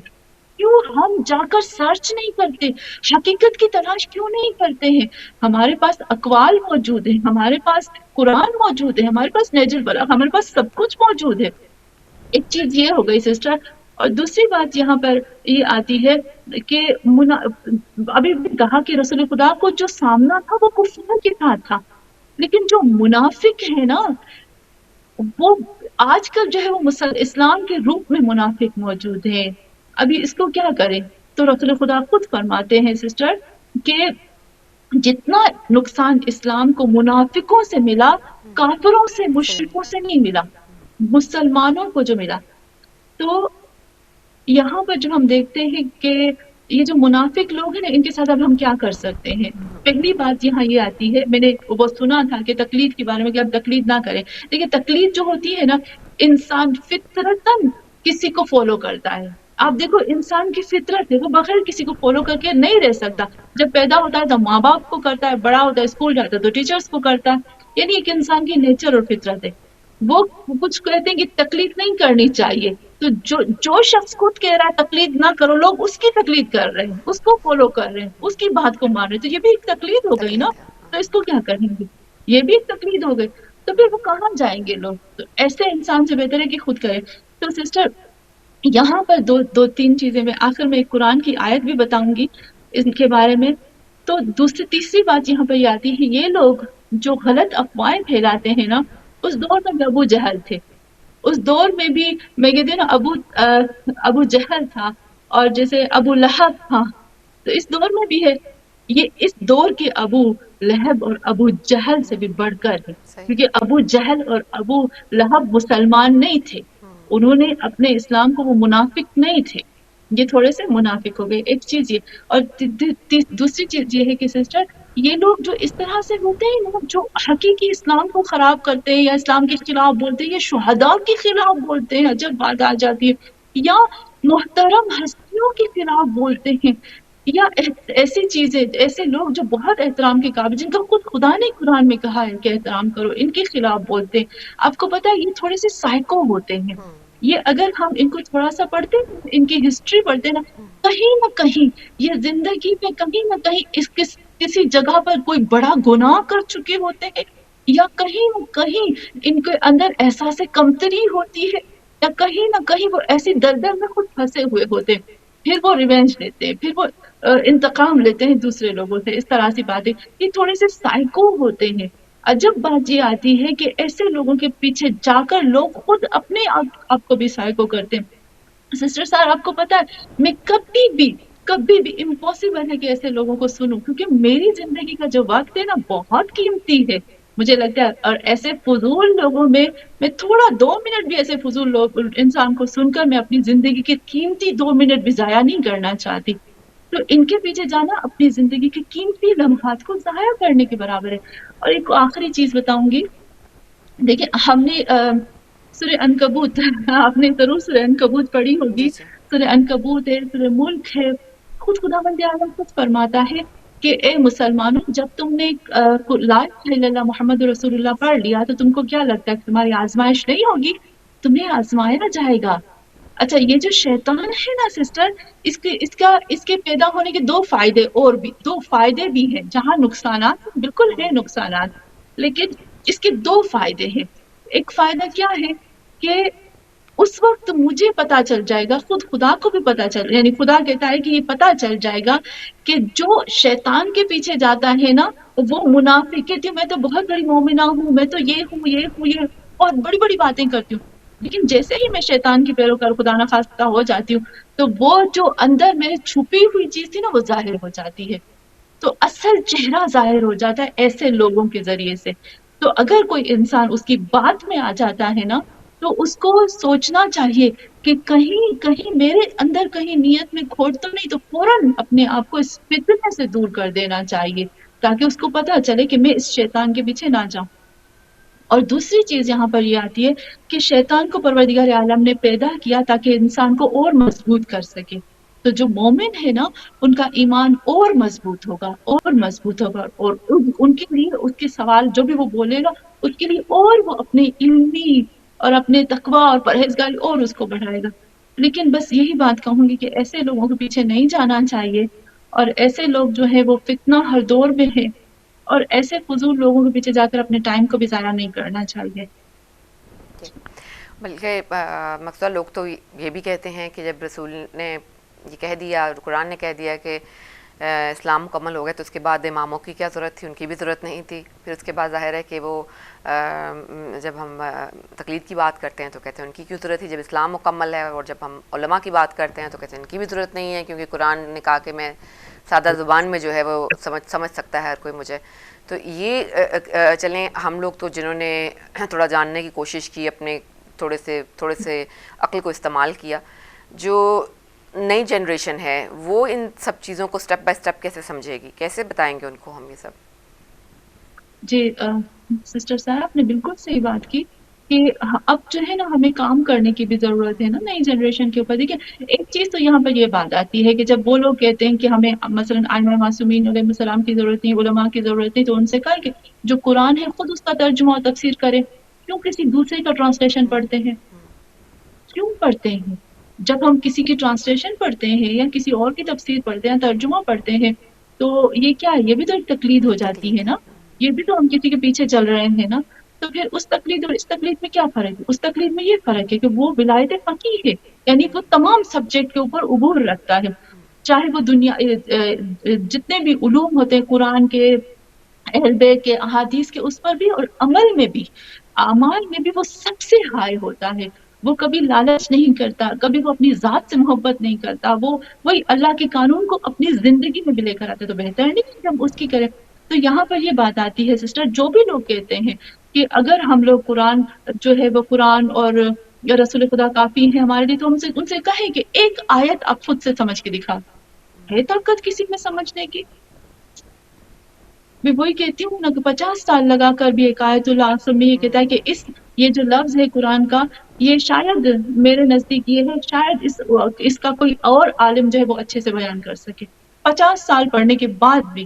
کیوں ہم جا کر سرچ نہیں کرتے، حقیقت کی تلاش کیوں نہیں کرتے ہیں. ہمارے پاس اقوال موجود ہیں، ہمارے پاس قرآن موجود ہے، ہمارے پاس نہج البلاغہ، ہمارے پاس سب کچھ موجود ہے. ایک چیز یہ ہو گئی سسٹر. اور دوسری بات یہاں پر یہ آتی ہے کہ ابھی بھی کہا کہ رسول خدا کو جو سامنا تھا وہ کفار کے ساتھ تھا، لیکن جو منافق ہے نا، وہ آج کل جو ہے وہ اسلام کے روپ میں منافق موجود ہیں. ابھی اس کو کیا کریں؟ تو رسول خدا خود فرماتے ہیں سسٹر کہ جتنا نقصان اسلام کو منافقوں سے ملا، کافروں سے، مشرکوں سے نہیں ملا، مسلمانوں کو جو ملا. تو یہاں پر جو ہم دیکھتے ہیں کہ یہ جو منافق لوگ ہیں نا، ان کے ساتھ اب ہم کیا کر سکتے ہیں. پہلی بات یہاں یہ آتی ہے، میں نے وہ سنا تھا کہ تقلید کے بارے میں کہ آپ تقلید نہ کریں. دیکھیں تقلید جو ہوتی ہے نا، انسان فطرتاً کسی کو فالو کرتا ہے. آپ دیکھو انسان کی فطرت ہے، وہ بغیر کسی کو فالو کر کے نہیں رہ سکتا. جب پیدا ہوتا ہے تو ماں باپ کو کرتا ہے، بڑا ہوتا ہے اسکول جاتا ہے تو ٹیچرز کو کرتا ہے. یعنی ایک انسان کی نیچر اور فطرت ہے. وہ کچھ کہتے ہیں کہ تقلید نہیں کرنی چاہیے، تو جو شخص خود کہہ رہا ہے تقلید نہ کرو، لوگ اس کی تقلید کر رہے ہیں، اس کو فالو کر رہے ہیں، اس کی بات کو مان رہے ہیں، تو یہ بھی ایک تقلید ہو گئی نا. تو اس کو کیا کریں گے، یہ بھی ایک تقلید ہو گئی. تو پھر وہ کہاں جائیں گے لوگ؟ تو ایسے انسان سے بہتر ہے کہ خود کرے. تو سسٹر یہاں پر دو تین چیزیں میں آخر میں ایک قرآن کی آیت بھی بتاؤں گی ان کے بارے میں. تو تیسری بات یہاں پہ یہ آتی ہے، یہ لوگ جو غلط افواہیں پھیلاتے ہیں نا، اس دور میں ابو جہل تھے، اس دور میں بھی میں کہتی ہوں نا ابو جہل تھا، اور جیسے ابو لہب تھا، تو اس دور میں بھی ہے. یہ اس دور کے ابو لہب اور ابو جہل سے بھی بڑھ کر ہے، کیونکہ ابو جہل اور ابو لہب مسلمان نہیں تھے، انہوں نے اپنے اسلام کو، وہ منافق نہیں تھے، یہ تھوڑے سے منافق ہو گئے. ایک چیز یہ. اور دوسری چیز یہ ہے کہ سسٹر یہ لوگ جو اس طرح سے ہوتے ہیں نا، جو حقیقی اسلام کو خراب کرتے ہیں یا اسلام کے خلاف بولتے ہیں یا شہداء کے خلاف بولتے ہیں جب بات آ جاتی ہے، یا محترم ہستیوں کے خلاف بولتے ہیں، یا ایسی چیزیں، ایسے لوگ جو بہت احترام کے قابل، جن کا خود خدا نے قرآن میں کہا ہے کہ احترام کرو، ان کے خلاف بولتے ہیں. آپ کو پتا ہے یہ تھوڑے سے سائیکو ہوتے ہیں. یہ اگر ہم ان کو تھوڑا سا پڑھتے ہیں، ان کی ہسٹری پڑھتے ہیں نا، کہیں نہ کہیں یہ زندگی میں کہیں نہ کہیں کسی جگہ پر کوئی بڑا گناہ کر چکے ہوتے ہیں، یا کہیں نہ کہیں ان کے اندر احساس کمتری ہوتی ہے، یا کہیں نہ کہیں وہ ایسی دلدل میں خود پھنسے ہوئے ہوتے ہیں. پھر وہ ریونج لیتے ہیں، پھر وہ انتقام لیتے ہیں دوسرے لوگوں سے. اس طرح سی باتیں، یہ تھوڑے سے سائیکو ہوتے ہیں. عجب بات یہ آتی ہے کہ ایسے لوگوں کے پیچھے جا کر لوگ خود اپنے آپ کو بھی سائیکو کرتے ہیں. سسٹر صاحب آپ کو پتا ہے میں کبھی بھی امپاسبل ہے کہ ایسے لوگوں کو سنوں، کیونکہ میری زندگی کا جو وقت ہے نا بہت قیمتی ہے مجھے لگتا ہے. اور ایسے فضول لوگوں میں تھوڑا 2 منٹ بھی ایسے فضول لوگ انسان کو سن کر میں اپنی زندگی کے قیمتی 2 منٹ بھی ضائع نہیں کرنا چاہتی. تو ان کے پیچھے جانا اپنی زندگی کے قیمتی لمحات کو ضائع کرنے کے برابر ہے. اور ایک آخری چیز بتاؤں گی، دیکھیں ہم نے سورہ عنکبوت آپ نے ضرور سورہ عنکبوت پڑھی ہوگی. جی جی سورہ عنکبوت ہے، سورہ ملک ہے. خود خداوند عالم خود فرماتا ہے کہ اے مسلمانوں، جب تم نے لا الہ الا اللہ محمد رسول اللہ پڑھ لیا تو تم کو کیا لگتا ہے کہ تمہاری آزمائش نہیں ہوگی؟ تمہیں آزمایا جائے گا. اچھا یہ جو شیطان ہے نا سسٹر، اس کے پیدا ہونے کے دو فائدے بھی ہیں. جہاں نقصانات بالکل ہیں نقصانات، لیکن اس کے 2 فائدے ہیں. ایک فائدہ کیا ہے کہ اس وقت مجھے پتا چل جائے گا، خود خدا کو بھی پتا چل، یعنی خدا کہتا ہے کہ یہ پتا چل جائے گا کہ جو شیطان کے پیچھے جاتا ہے نا وہ منافق ہے. میں تو بہت بڑی مومنہ ہوں، میں تو یہ ہوں یہ ہوں یہ بہت بڑی بڑی باتیں کرتی ہوں، لیکن جیسے ہی میں شیطان کی پیروکار خدا نخواستہ ہو جاتی ہوں تو وہ جو اندر میرے چھپی ہوئی چیز تھی نا وہ ظاہر ہو جاتی ہے. تو اصل چہرہ ظاہر ہو جاتا ہے ایسے لوگوں کے ذریعے سے. تو اگر کوئی انسان اس کی بات میں آ جاتا ہے نا تو اس کو سوچنا چاہیے کہ کہیں میرے اندر کہیں نیت میں کھوٹ تو نہیں، تو فوراً اپنے آپ کو اس فتنے سے دور کر دینا چاہیے تاکہ اس کو پتا چلے کہ میں اس شیطان کے پیچھے نہ جاؤں. اور دوسری چیز یہاں پر یہ آتی ہے کہ شیطان کو پروردگار عالم نے پیدا کیا تاکہ انسان کو اور مضبوط کر سکے. تو جو مومن ہے نا ان کا ایمان اور مضبوط ہوگا اور ان کے لیے اس کے سوال جو بھی وہ بولے گا اس کے لیے اور وہ اپنے علمی اور اپنے تقوی اور پرہیزگاری اور اس کو بڑھائے گا. لیکن بس یہی بات کہوں گی کہ ایسے لوگوں کے پیچھے نہیں جانا چاہیے، اور ایسے لوگ جو ہے وہ فتنہ ہر دور میں ہے، اور ایسے فضول لوگوں کے پیچھے جا کر اپنے ٹائم کو بھی ضائع نہیں کرنا چاہیے. بلکہ مقصود لوگ تو یہ بھی کہتے ہیں کہ جب رسول نے یہ کہہ دیا، قرآن نے کہہ دیا کہ اسلام مکمل ہو گیا تو اس کے بعد اماموں کی کیا ضرورت تھی، ان کی بھی ضرورت نہیں تھی. پھر اس کے بعد ظاہر ہے کہ وہ جب ہم تقلید کی بات کرتے ہیں تو کہتے ہیں ان کی کیوں ضرورت تھی جب اسلام مکمل ہے، اور جب ہم علماء کی بات کرتے ہیں تو کہتے ہیں ان کی بھی ضرورت نہیں ہے کیونکہ قرآن نے کہا کہ میں سادہ زبان میں جو ہے وہ سمجھ سکتا ہے ہر کوئی مجھے. تو یہ چلیں ہم لوگ تو جنہوں نے تھوڑا جاننے کی کوشش کی، اپنے تھوڑے سے عقل کو استعمال کیا، جو نئی جنریشن ہے وہ ان سب چیزوں کو سٹیپ بائی سٹیپ کیسے سمجھے گی، کیسے بتائیں گے ان کو ہم یہ سب؟ جی سسٹر صاحب نے بالکل صحیح بات کی کہ اب جو ہے نا ہمیں کام کرنے کی بھی ضرورت ہے نا نئی جنریشن کے اوپر. دیکھیں ایک چیز تو یہاں پر یہ بات آتی ہے کہ جب وہ لوگ کہتے ہیں کہ ہمیں مثلا ائمہ معصومین علیہ السلام کی ضرورت نہیں، علماء کی ضرورت نہیں، تو ان سے کہا کہ جو قرآن ہے خود اس کا ترجمہ اور تفسیر کرے. کیوں کسی دوسرے کا ٹرانسلیشن پڑھتے ہیں؟ کیوں پڑھتے ہیں؟ جب ہم کسی کی ٹرانسلیشن پڑھتے ہیں یا کسی اور کی تفسیر پڑھتے ہیں، ترجمہ پڑھتے ہیں، تو یہ کیا ہے؟ یہ بھی تو ایک تقلید ہو جاتی ہے نا. یہ بھی تو ہم کسی کے پیچھے چل رہے ہیں نا. تو پھر اس تقلید اور اس تقلید میں کیا فرق ہے؟ اس تقلید میں یہ فرق ہے کہ وہ ولایت فقیہ ہے، یعنی وہ تمام سبجیکٹ کے اوپر عبور رکھتا ہے، چاہے وہ دنیا جتنے بھی علوم ہوتے ہیں قرآن کے، اہل بیت کے، احادیث کے، اس پر بھی، اور عمل میں بھی، اعمال میں بھی وہ سب سے ہائے ہوتا ہے. وہ کبھی لالچ نہیں کرتا، کبھی وہ اپنی ذات سے محبت نہیں کرتا، وہ وہی اللہ کے قانون کو اپنی زندگی میں بھی لے کر آتے. تو بہتر نہیں کہ ہم اس کی کریں. تو یہاں پر یہ بات آتی ہے سسٹر، جو بھی لوگ کہتے ہیں کہ اگر ہم لوگ قرآن جو ہے وہ قرآن اور یا رسول خدا کافی ہیں ہمارے لیے، تو ہم سے ان سے کہیں کہ ایک آیت آپ خود سے سمجھ کے دکھا. ہے طاقت کسی میں سمجھنے کی؟ میں وہی کہتی ہوں نا کہ 50 سال لگا کر بھی ایک آیت اللہ آخر میں یہ کہتا ہے کہ یہ جو لفظ ہے قرآن کا، یہ شاید میرے نزدیک یہ ہے، شاید اس کا کوئی اور عالم جو ہے وہ اچھے سے بیان کر سکے 50 سال پڑھنے کے بعد بھی.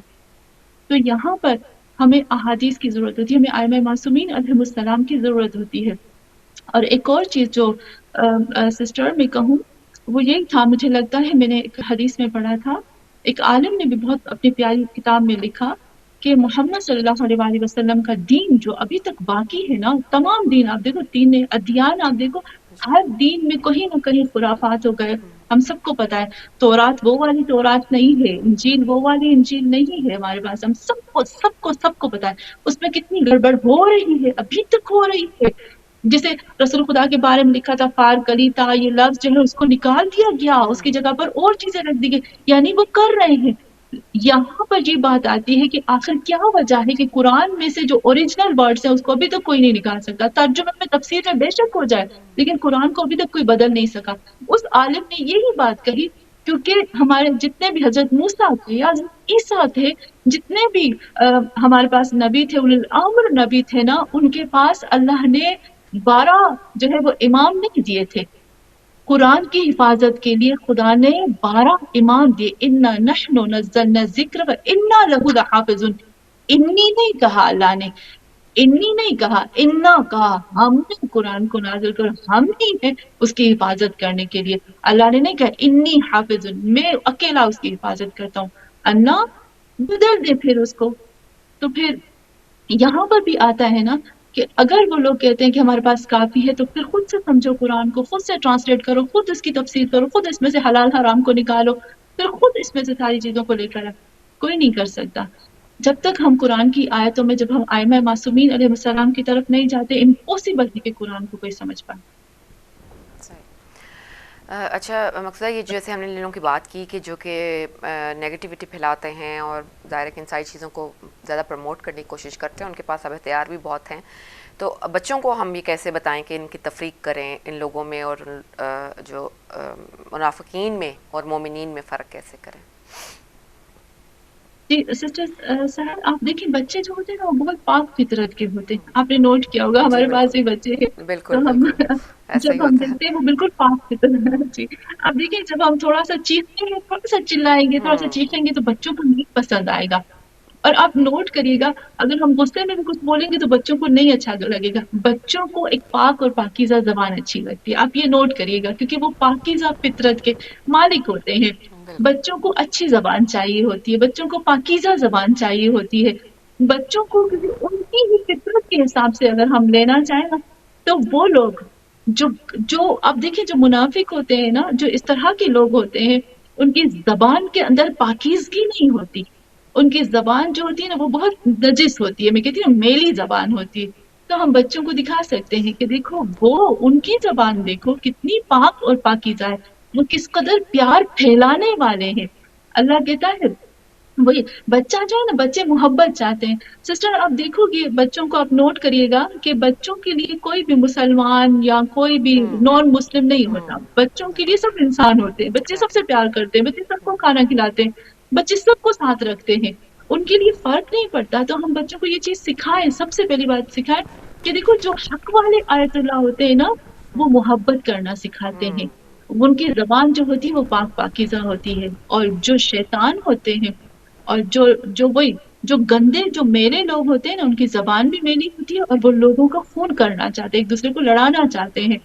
تو یہاں پر ہمیں احادیث کی ضرورت ہوتی ہے، ہمیں ائمہ معصومین علیہم السلام کی ضرورت ہوتی ہے. اور ایک اور چیز جو سسٹر میں کہوں وہ یہی تھا، مجھے لگتا ہے میں نے ایک حدیث میں پڑھا تھا، ایک عالم نے بھی بہت اپنی پیاری کتاب میں لکھا کہ محمد صلی اللہ علیہ وآلہ وسلم کا دین جو ابھی تک باقی ہے نا، تمام دین آپ دیکھو، تین ادیان آپ دیکھو، ہر دین میں کہیں نہ کہیں خرافات ہو گئے. ہم سب کو پتا ہے تورات وہ والی تورات نہیں ہے، انجیل وہ والی انجیل نہیں ہے ہمارے پاس، ہم سب کو پتا ہے اس میں کتنی گڑبڑ ہو رہی ہے، ابھی تک ہو رہی ہے. جسے رسول خدا کے بارے میں لکھا تھا فار کلیتا، یہ لفظ جو ہے اس کو نکال دیا گیا، اس کی جگہ پر اور چیزیں رکھ دی گئی، یعنی وہ کر رہے ہیں. یہاں پر یہ بات آتی ہے کہ آخر کیا وجہ ہے کہ قرآن میں سے جو اوریجنل ورڈز ہیں اس کو ابھی تک کوئی نہیں نکال سکتا. ترجمے میں تفسیر میں بے شک ہو جائے لیکن قرآن کو ابھی تک کوئی بدل نہیں سکا. اس عالم نے یہی بات کہی کیونکہ ہمارے جتنے بھی حضرت موسیٰ تھے یا حضرت عیسیٰ تھے، جتنے بھی ہمارے پاس نبی تھے، اولو الامر نبی تھے نا، ان کے پاس اللہ نے 12 جو ہے وہ امام نہیں دیے تھے. قرآن کی حفاظت کے لیے خدا نے 12 امام دیے. انا نحن نزلنا الذکر و انا لہ لحافظون. انی نہیں کہا اللہ نے، انی نہیں کہا، انا کہا، ہم نے قرآن کو نازل کر، ہم ہی ہیں اس کی حفاظت کرنے کے لیے. اللہ نے نہیں کہا انی حافظ، میں اکیلا اس کی حفاظت کرتا ہوں. انا بدل دے پھر اس کو. تو پھر یہاں پر بھی آتا ہے نا کہ اگر وہ لوگ کہتے ہیں کہ ہمارے پاس کافی ہے، تو پھر خود سے سمجھو قرآن کو، خود سے ٹرانسلیٹ کرو، خود اس کی تفسیر کرو، خود اس میں سے حلال حرام کو نکالو، پھر خود اس میں سے ساری چیزوں کو لے کر آؤ. کوئی نہیں کر سکتا. جب تک ہم قرآن کی آیتوں میں، جب ہم ائمہ معصومین علیہ السلام کی طرف نہیں جاتے، امپوسیبل ہے کہ قرآن کو کوئی سمجھ پائے. اچھا مقصدہ، یہ جیسے ہم نے لوگوں کی بات کی کہ جو کہ نیگیٹیوٹی پھیلاتے ہیں اور ظاہر ہے کہ ان ساری چیزوں کو زیادہ پروموٹ کرنے کی کوشش کرتے ہیں، ان کے پاس اب اختیار بھی بہت ہیں، تو بچوں کو ہم یہ کیسے بتائیں کہ ان کی تفریق کریں ان لوگوں میں، اور جو منافقین میں اور مومنین میں فرق کیسے کریں؟ جی سسٹر سہر، آپ دیکھیں بچے جو ہوتے ہیں نا وہ بہت پاک فطرت کے ہوتے ہیں. آپ نے نوٹ کیا ہوگا جی ہمارے پاس بھی بالکل بچے ہیں، تو بالکل ہم بالکل ایسا ہی جب ہم ہوتا ہے. دیکھتے ہیں وہ بالکل پاک فطرت. جی اب دیکھیں جب ہم تھوڑا سا چیخیں گے، تھوڑا سا چلائیں گے، تھوڑا سا چیخیں گے تو بچوں کو نہیں پسند آئے گا. اور آپ نوٹ کریے گا اگر ہم غصے میں بھی کچھ بولیں گے تو بچوں کو نہیں اچھا لگے گا. بچوں کو ایک پاک اور پاکیزہ زبان اچھی لگتی ہے. آپ یہ نوٹ کریے گا کیونکہ وہ پاکیزہ فطرت کے مالک ہوتے ہیں. بالکل بچوں کو اچھی زبان چاہیے ہوتی ہے، بچوں کو پاکیزہ زبان چاہیے ہوتی ہے. بچوں کو کیونکہ ان کی ہی فطرت کے حساب سے اگر ہم لینا چاہیں نا، تو وہ لوگ جو اب دیکھیں جو منافق ہوتے ہیں نا، جو اس طرح کے لوگ ہوتے ہیں، ان کی زبان کے اندر پاکیزگی نہیں ہوتی. ان کی زبان جو ہوتی ہے نا وہ بہت نجس ہوتی ہے، میں کہتی ہوں میلی زبان ہوتی ہے. تو ہم بچوں کو دکھا سکتے ہیں کہ دیکھو وہ ان کی زبان دیکھو کتنی پاک اور پاکیزہ ہے، وہ کس قدر پیار پھیلانے والے ہیں. اللہ کہتا ہے وہی بچہ جو ہے نا، بچے محبت چاہتے ہیں. سسٹر آپ دیکھو گے بچوں کو، آپ نوٹ کریے گا کہ بچوں کے لیے کوئی بھی مسلمان یا کوئی بھی نان مسلم نہیں ہوتا. بچوں کے لیے سب انسان ہوتے ہیں، بچے سب سے پیار کرتے ہیں، بچے سب کو کھانا کھلاتے ہیں، بچے سب کو ساتھ رکھتے ہیں، ان کے لیے فرق نہیں پڑتا. تو ہم بچوں کو یہ چیز سکھائیں، سب سے پہلی بات سکھائیں کہ دیکھو جو حق والے آیت اللہ ہوتے ہیں نا، وہ محبت کرنا سکھاتے ہیں. ان کی زبان جو ہوتی ہے وہ پاک پاکیزہ ہوتی ہے. اور جو شیطان ہوتے ہیں اور جو گندے جو میلے لوگ ہوتے ہیں نا، ان کی زبان بھی میلی ہوتی ہے اور وہ لوگوں کا خون کرنا چاہتے ہیں، ایک دوسرے کو لڑانا چاہتے ہیں.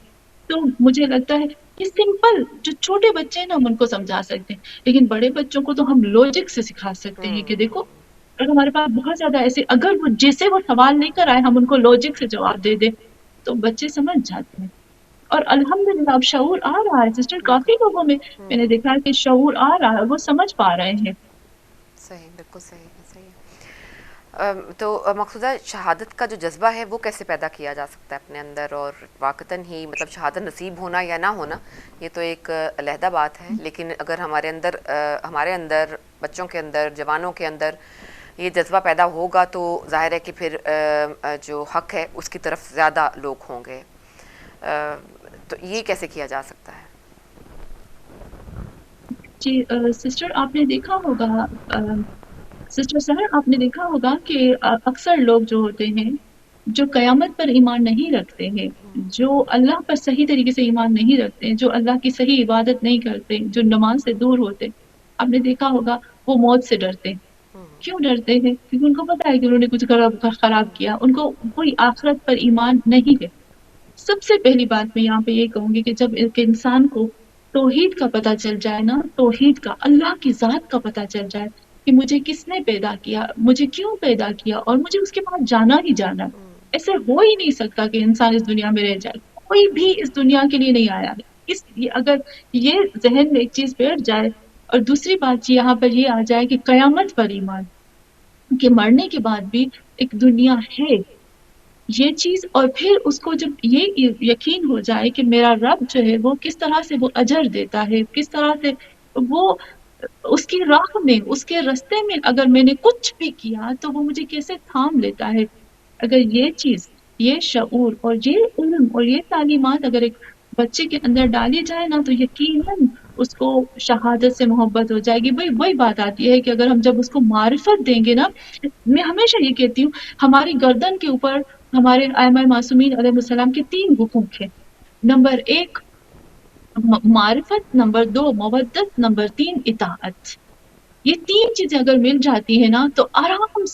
تو مجھے لگتا ہے کہ سمپل جو چھوٹے بچے ہیں نا ہم ان کو سمجھا سکتے ہیں، لیکن بڑے بچوں کو تو ہم لوجک سے سکھا سکتے ہیں کہ دیکھو اگر ہمارے پاس بہت زیادہ ایسے، اگر وہ جیسے وہ سوال لے کر آئے ہم ان کو لوجک سے جواب دے دیں تو بچے سمجھ جاتے ہیں. اور الحمدللہ اب شعور آ رہا ہے سسٹر، کافی لوگوں میں نے دیکھا ہے کہ شعور آ رہا ہے، وہ سمجھ پا رہے ہیں. صحیح، بالکل صحیح ہے، صحیح ہے. تو مقصودہ شہادت کا جو جذبہ ہے وہ کیسے پیدا کیا جا سکتا ہے اپنے اندر؟ اور واقعتاً ہی مطلب شہادت نصیب ہونا یا نہ ہونا یہ تو ایک علیحدہ بات ہے، لیکن اگر ہمارے اندر بچوں کے اندر، جوانوں کے اندر یہ جذبہ پیدا ہوگا تو ظاہر ہے کہ پھر جو حق ہے اس کی طرف زیادہ لوگ ہوں گے. تو یہ کیسے کیا جا سکتا ہے؟ جی سسٹر آپ نے دیکھا ہوگا سسٹر سہر آپ نے دیکھا ہوگا کہ اکثر لوگ جو ہوتے ہیں جو قیامت پر ایمان نہیں رکھتے ہیں، جو اللہ پر صحیح طریقے سے ایمان نہیں رکھتے، جو اللہ کی صحیح عبادت نہیں کرتے، جو نماز سے دور ہوتے، آپ نے دیکھا ہوگا وہ موت سے ڈرتے ہیں۔ کیوں ڈرتے ہیں؟ کیونکہ ان کو پتا ہے کہ انہوں نے کچھ خراب کیا، ان کو کوئی آخرت پر ایمان نہیں ہے۔ سب سے پہلی بات میں یہاں پہ یہ کہوں گی کہ جب ایک انسان کو توحید کا پتہ چل جائے نا، توحید کا، اللہ کی ذات کا پتہ چل جائے کہ مجھے کس نے پیدا کیا، مجھے کیوں پیدا کیا اور مجھے اس کے بعد جانا ہی جانا ہے۔ ایسے ہو ہی نہیں سکتا کہ انسان اس دنیا میں رہ جائے، کوئی بھی اس دنیا کے لیے نہیں آیا ہے۔ اگر یہ ذہن میں ایک چیز بیٹھ جائے اور دوسری بات یہاں پر یہ آ جائے کہ قیامت پر ایمان، کہ مرنے کے بعد بھی ایک دنیا ہے، یہ چیز، اور پھر اس کو جب یہ یقین ہو جائے کہ میرا رب جو ہے وہ کس طرح سے وہ اجر دیتا ہے، کس طرح سے وہ اس کی راہ میں، اس کے رستے میں اگر میں نے کچھ بھی کیا تو وہ مجھے کیسے تھام لیتا ہے، اگر یہ چیز، یہ شعور اور یہ علم اور یہ تعلیمات اگر ایک بچے کے اندر ڈالی جائے نا تو یقیناً اس کو شہادت سے محبت ہو جائے گی۔ وہی بات آتی ہے کہ اگر ہم جب اس کو معرفت دیں گے نا، میں ہمیشہ یہ کہتی ہوں ہماری گردن کے اوپر ہمارے ائمہ معصومین علیہ السلام کے 3 حقوق ہیں۔ نمبر 1 معرفت، نمبر 2 مودت، نمبر 3 اطاعت۔ یہ 3 چیزیں اگر مل جاتی ہیں نا تو آرام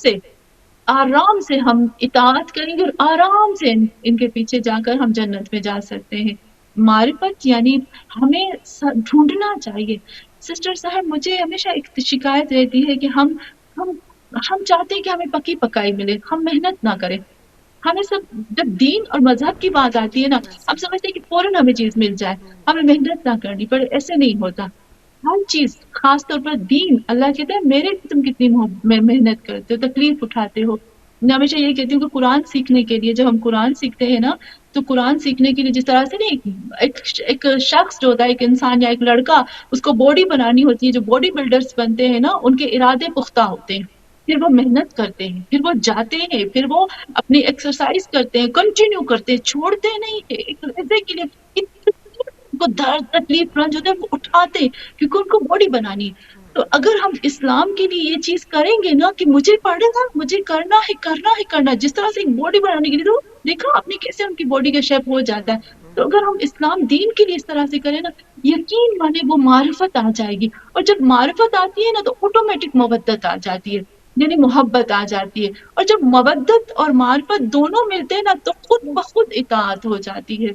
سے ہم اطاعت کریں گے اور آرام سے ان کے پیچھے جا کر ہم جنت میں جا سکتے ہیں۔ معرفت یعنی ہمیں ڈھونڈنا چاہیے۔ سسٹر صاحب مجھے ہمیشہ ایک شکایت رہتی ہے کہ ہم چاہتے ہیں کہ ہمیں پکی پکائی ملے، ہم محنت نہ کریں۔ ہمیں سب جب دین اور مذہب کی بات آتی ہے نا، ہم سمجھتے ہیں کہ فوراً ہمیں چیز مل جائے، ہمیں محنت نہ کرنی پڑے، ایسے نہیں ہوتا۔ ہر چیز، خاص طور پر دین، اللہ کہتا ہے میرے لیے تم کتنی محنت کرتے ہو، تکلیف اٹھاتے ہو۔ میں ہمیشہ یہی کہتی ہوں کہ قرآن سیکھنے کے لیے جب ہم قرآن سیکھتے ہیں نا تو قرآن سیکھنے کے لیے جس طرح سے نا ایک شخص جو ہوتا ہے، ایک انسان یا ایک لڑکا، اس کو باڈی بنانی ہوتی ہے، جو باڈی بلڈرز بنتے ہیں نا ان کے ارادے پختہ ہوتے ہیں، پھر وہ محنت کرتے ہیں، پھر وہ جاتے ہیں، پھر وہ اپنی ایکسرسائز کرتے ہیں، کنٹینیو کرتے ہیں، چھوڑتے نہیں ہیں، ایک عزے کے لیے کو درد تکلیف رنج ہوتا ہے وہ اٹھاتے ہیں کیونکہ ان کو باڈی بنانی ہے۔ تو اگر ہم اسلام کے لیے یہ چیز کریں گے نا کہ مجھے پڑھنا، مجھے کرنا جس طرح سے ایک باڈی بنانے کے لیے، تو دیکھا آپ نے کیسے ان کی باڈی کا شیپ ہو جاتا ہے۔ تو اگر ہم اسلام دین کے لیے اس طرح سے کریں نا، یقین مانے وہ معرفت آ جائے گی، اور جب معرفت آتی ہے نا تو آٹومیٹک مودت آ جاتی ہے، یعنی محبت آ جاتی ہے، اور جب مودت اور معرفت دونوں ملتے ہیں نا تو خود بخود اطاعت ہو جاتی ہے۔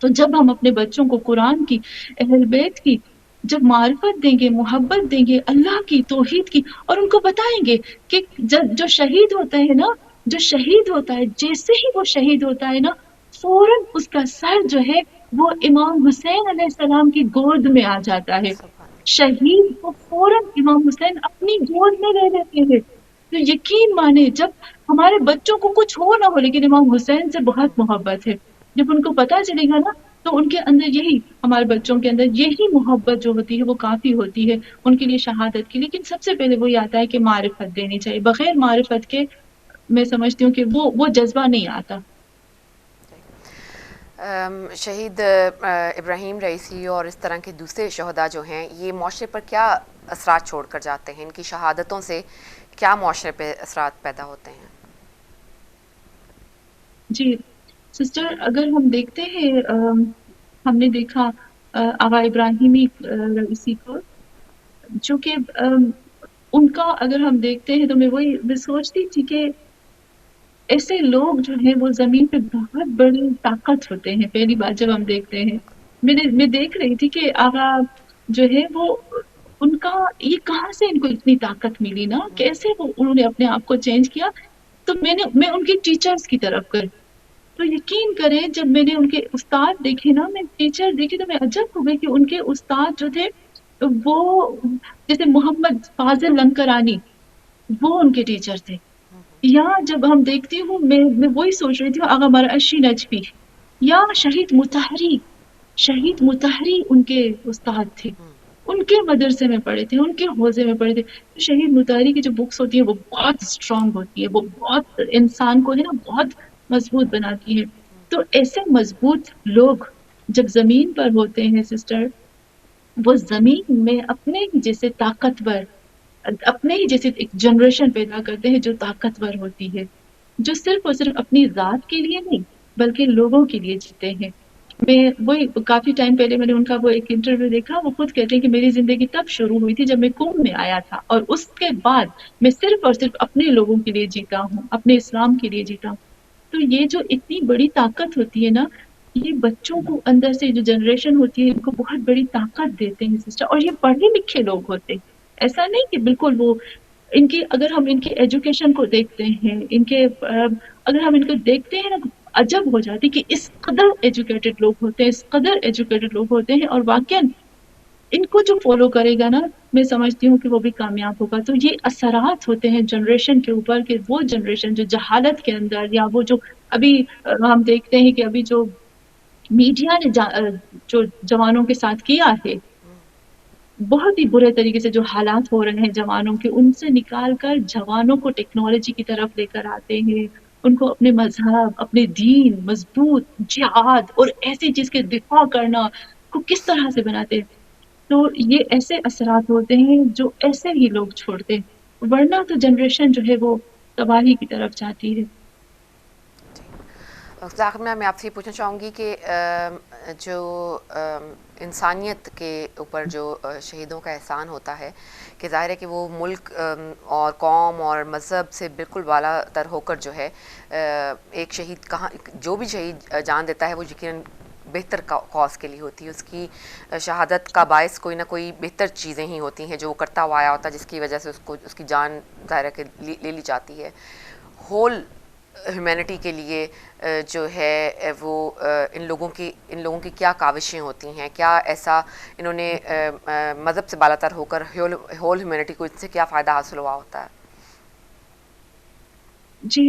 تو جب ہم اپنے بچوں کو قرآن کی، اہل بیت کی جب معرفت دیں گے، محبت دیں گے، اللہ کی، توحید کی، اور ان کو بتائیں گے کہ جو شہید ہوتا ہے نا، جو شہید ہوتا ہے، جیسے ہی وہ شہید ہوتا ہے نا فوراً اس کا سر جو ہے وہ امام حسین علیہ السلام کی گود میں آ جاتا ہے۔ شہید کو فوراً امام حسین اپنی گود میں لے لیتے ہیں۔ تو یقین مانے جب ہمارے بچوں کو کچھ ہو نہ ہو لیکن امام حسین سے بہت محبت ہے، جب ان کو پتہ چلے گا نا تو ان کے اندر یہی، ہمارے بچوں کے اندر یہی محبت جو ہوتی ہے وہ کافی ہوتی ہے ان کے لیے شہادت کی۔ لیکن سب سے پہلے وہی آتا ہے کہ معرفت دینی چاہیے، بغیر معرفت کے میں سمجھتی ہوں کہ وہ جذبہ نہیں آتا۔ شہید ابراہیم رئیسی اور اس طرح کے دوسرے شہداء جو ہیں یہ معاشرے پر کیا اثرات چھوڑ کر جاتے ہیں؟ ان کی شہادتوں سے کیا معاشرے پہ اثرات پیدا ہوتے ہیں؟ جی سسٹر اگر ہم دیکھتے ہیں، ہم نے دیکھا آغا ابراہیمی رئیسی کو، جو کہ ان کا اگر ہم دیکھتے ہیں تو میں سوچتی تھی کہ ایسے لوگ جو ہیں وہ زمین پہ بہت بڑی طاقت ہوتے ہیں۔ پہلی بات جب ہم دیکھتے ہیں، میں دیکھ رہی تھی کہ آغا جو ہے وہ ان کا یہ کہاں سے ان کو اتنی طاقت ملی نا، کیسے وہ انہوں نے اپنے آپ کو چینج کیا۔ تو میں ان کے ٹیچرز کی طرف گئی تو یقین کریں جب میں نے ان کے استاد دیکھے نا، میں ٹیچر دیکھی تو میں عجب ہو گئی کہ ان کے استاد جو تھے وہ جیسے محمد فاضل لنکرانی، وہ ان کے ٹیچر تھے۔ یہاں جب ہم دیکھتی ہوں میں وہی سوچ رہی تھی آغا مرعشی نجفی یا شہید مطہری ان کے استاد تھے، ان کے مدرسے میں پڑھے تھے، ان کے حوزے میں پڑھے تھے۔ شہید مطہری کی جو بکس ہوتی ہیں وہ بہت اسٹرانگ ہوتی ہے، وہ بہت انسان کو ہے نا بہت مضبوط بناتی ہے۔ تو ایسے مضبوط لوگ جب زمین پر ہوتے ہیں سسٹر، وہ زمین میں اپنے ہی جیسے طاقتور، اپنے ہی جیسے ایک جنریشن پیدا کرتے ہیں جو طاقتور ہوتی ہے، جو صرف اور صرف اپنی ذات کے لیے نہیں بلکہ لوگوں کے لیے جیتے ہیں۔ میں وہی کافی ٹائم پہلے میں نے ان کا وہ ایک انٹرویو دیکھا، وہ خود کہتے ہیں کہ میری زندگی تب شروع ہوئی تھی جب میں کنبھ میں آیا تھا، اور اس کے بعد میں صرف اور صرف اپنے لوگوں کے لیے جیتا ہوں، اپنے اسلام کے لیے جیتا ہوں۔ تو یہ جو اتنی بڑی طاقت ہوتی ہے نا، یہ بچوں کو اندر سے جو جنریشن ہوتی ہے ان کو بہت بڑی طاقت دیتے ہیں سسٹر، اور یہ پڑھے لکھے لوگ ہوتے ہیں، ایسا نہیں کہ بالکل وہ ان کی، اگر ہم ان کی ایجوکیشن کو دیکھتے ہیں، ان کے اگر ہم ان کو دیکھتے ہیں نا، عجب ہو جاتی کہ اس قدر ایجوکیٹڈ لوگ ہوتے ہیں، اس قدر ایجوکیٹڈ لوگ ہوتے ہیں، اور واقعا ان کو جو فالو کرے گا نا، میں سمجھتی ہوں کہ وہ بھی کامیاب ہوگا۔ تو یہ اثرات ہوتے ہیں جنریشن کے اوپر، کہ وہ جنریشن جو جہالت کے اندر، یا وہ جو ابھی ہم دیکھتے ہیں کہ ابھی جو میڈیا نے جو جوانوں کے ساتھ کیا ہے، بہت ہی برے طریقے سے جو حالات ہو رہے ہیں جوانوں کے، ان سے نکال کر جوانوں کو ٹیکنالوجی کی طرف لے کر آتے ہیں، ان کو اپنے مذہب، اپنے دین، مضبوط جہاد اور ایسی چیز کے دفاع کرنا کو کس طرح سے بناتے ہیں۔ تو یہ ایسے اثرات ہوتے ہیں جو ایسے ہی لوگ چھوڑتے ہیں، ورنہ تو جنریشن جو ہے وہ تباہی کی طرف جاتی ہے۔ آخر میں آپ سے یہ پوچھنا چاہوں گی کہ جو انسانیت کے اوپر جو شہیدوں کا احسان ہوتا ہے، کہ ظاہر ہے کہ وہ ملک اور قوم اور مذہب سے بالکل بالا تر ہو کر جو ہے ایک شہید، کہاں جو بھی شہید جان دیتا ہے وہ یقیناً بہتر کاز کے لیے ہوتی ہے، اس کی شہادت کا باعث کوئی نہ کوئی بہتر چیزیں ہی ہوتی ہیں جو وہ کرتا ہوا آیا ہوتا ہے، جس کی وجہ سے اس کی جان ظاہر ہے کہ لے لی جاتی ہے۔ ہول ہیومینٹی کے لیے جو ہے وہ ان لوگوں کی کیا کاوشیں ہوتی ہیں، کیا ایسا انہوں نے مذہب سے بالا تر ہو کر ہول ہیومینٹی کو اس سے کیا فائدہ حاصل ہوا ہوتا ہے؟ جی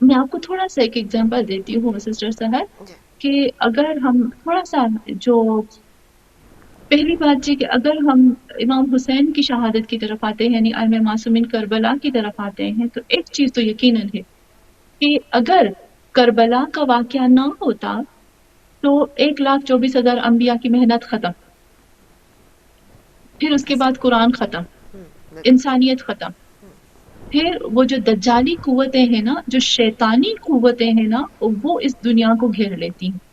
میں آپ کو تھوڑا سا ایک ایگزامپل دیتی ہوں سسٹر سحر، جی کہ اگر ہم تھوڑا سا جو پہلی بات جی، کہ اگر ہم امام حسین کی شہادت کی طرف آتے ہیں، یعنی ائمہ معصومین کربلا کی طرف آتے ہیں، تو ایک چیز تو یقیناً ہے کہ اگر کربلا کا واقعہ نہ ہوتا تو 1,24,000 انبیاء کی محنت ختم، پھر اس کے بعد قرآن ختم، بالکل انسانیت ختم، پھر وہ جو دجالی قوتیں ہیں نا، جو شیطانی قوتیں ہیں نا، وہ اس دنیا کو گھیر لیتی ہیں۔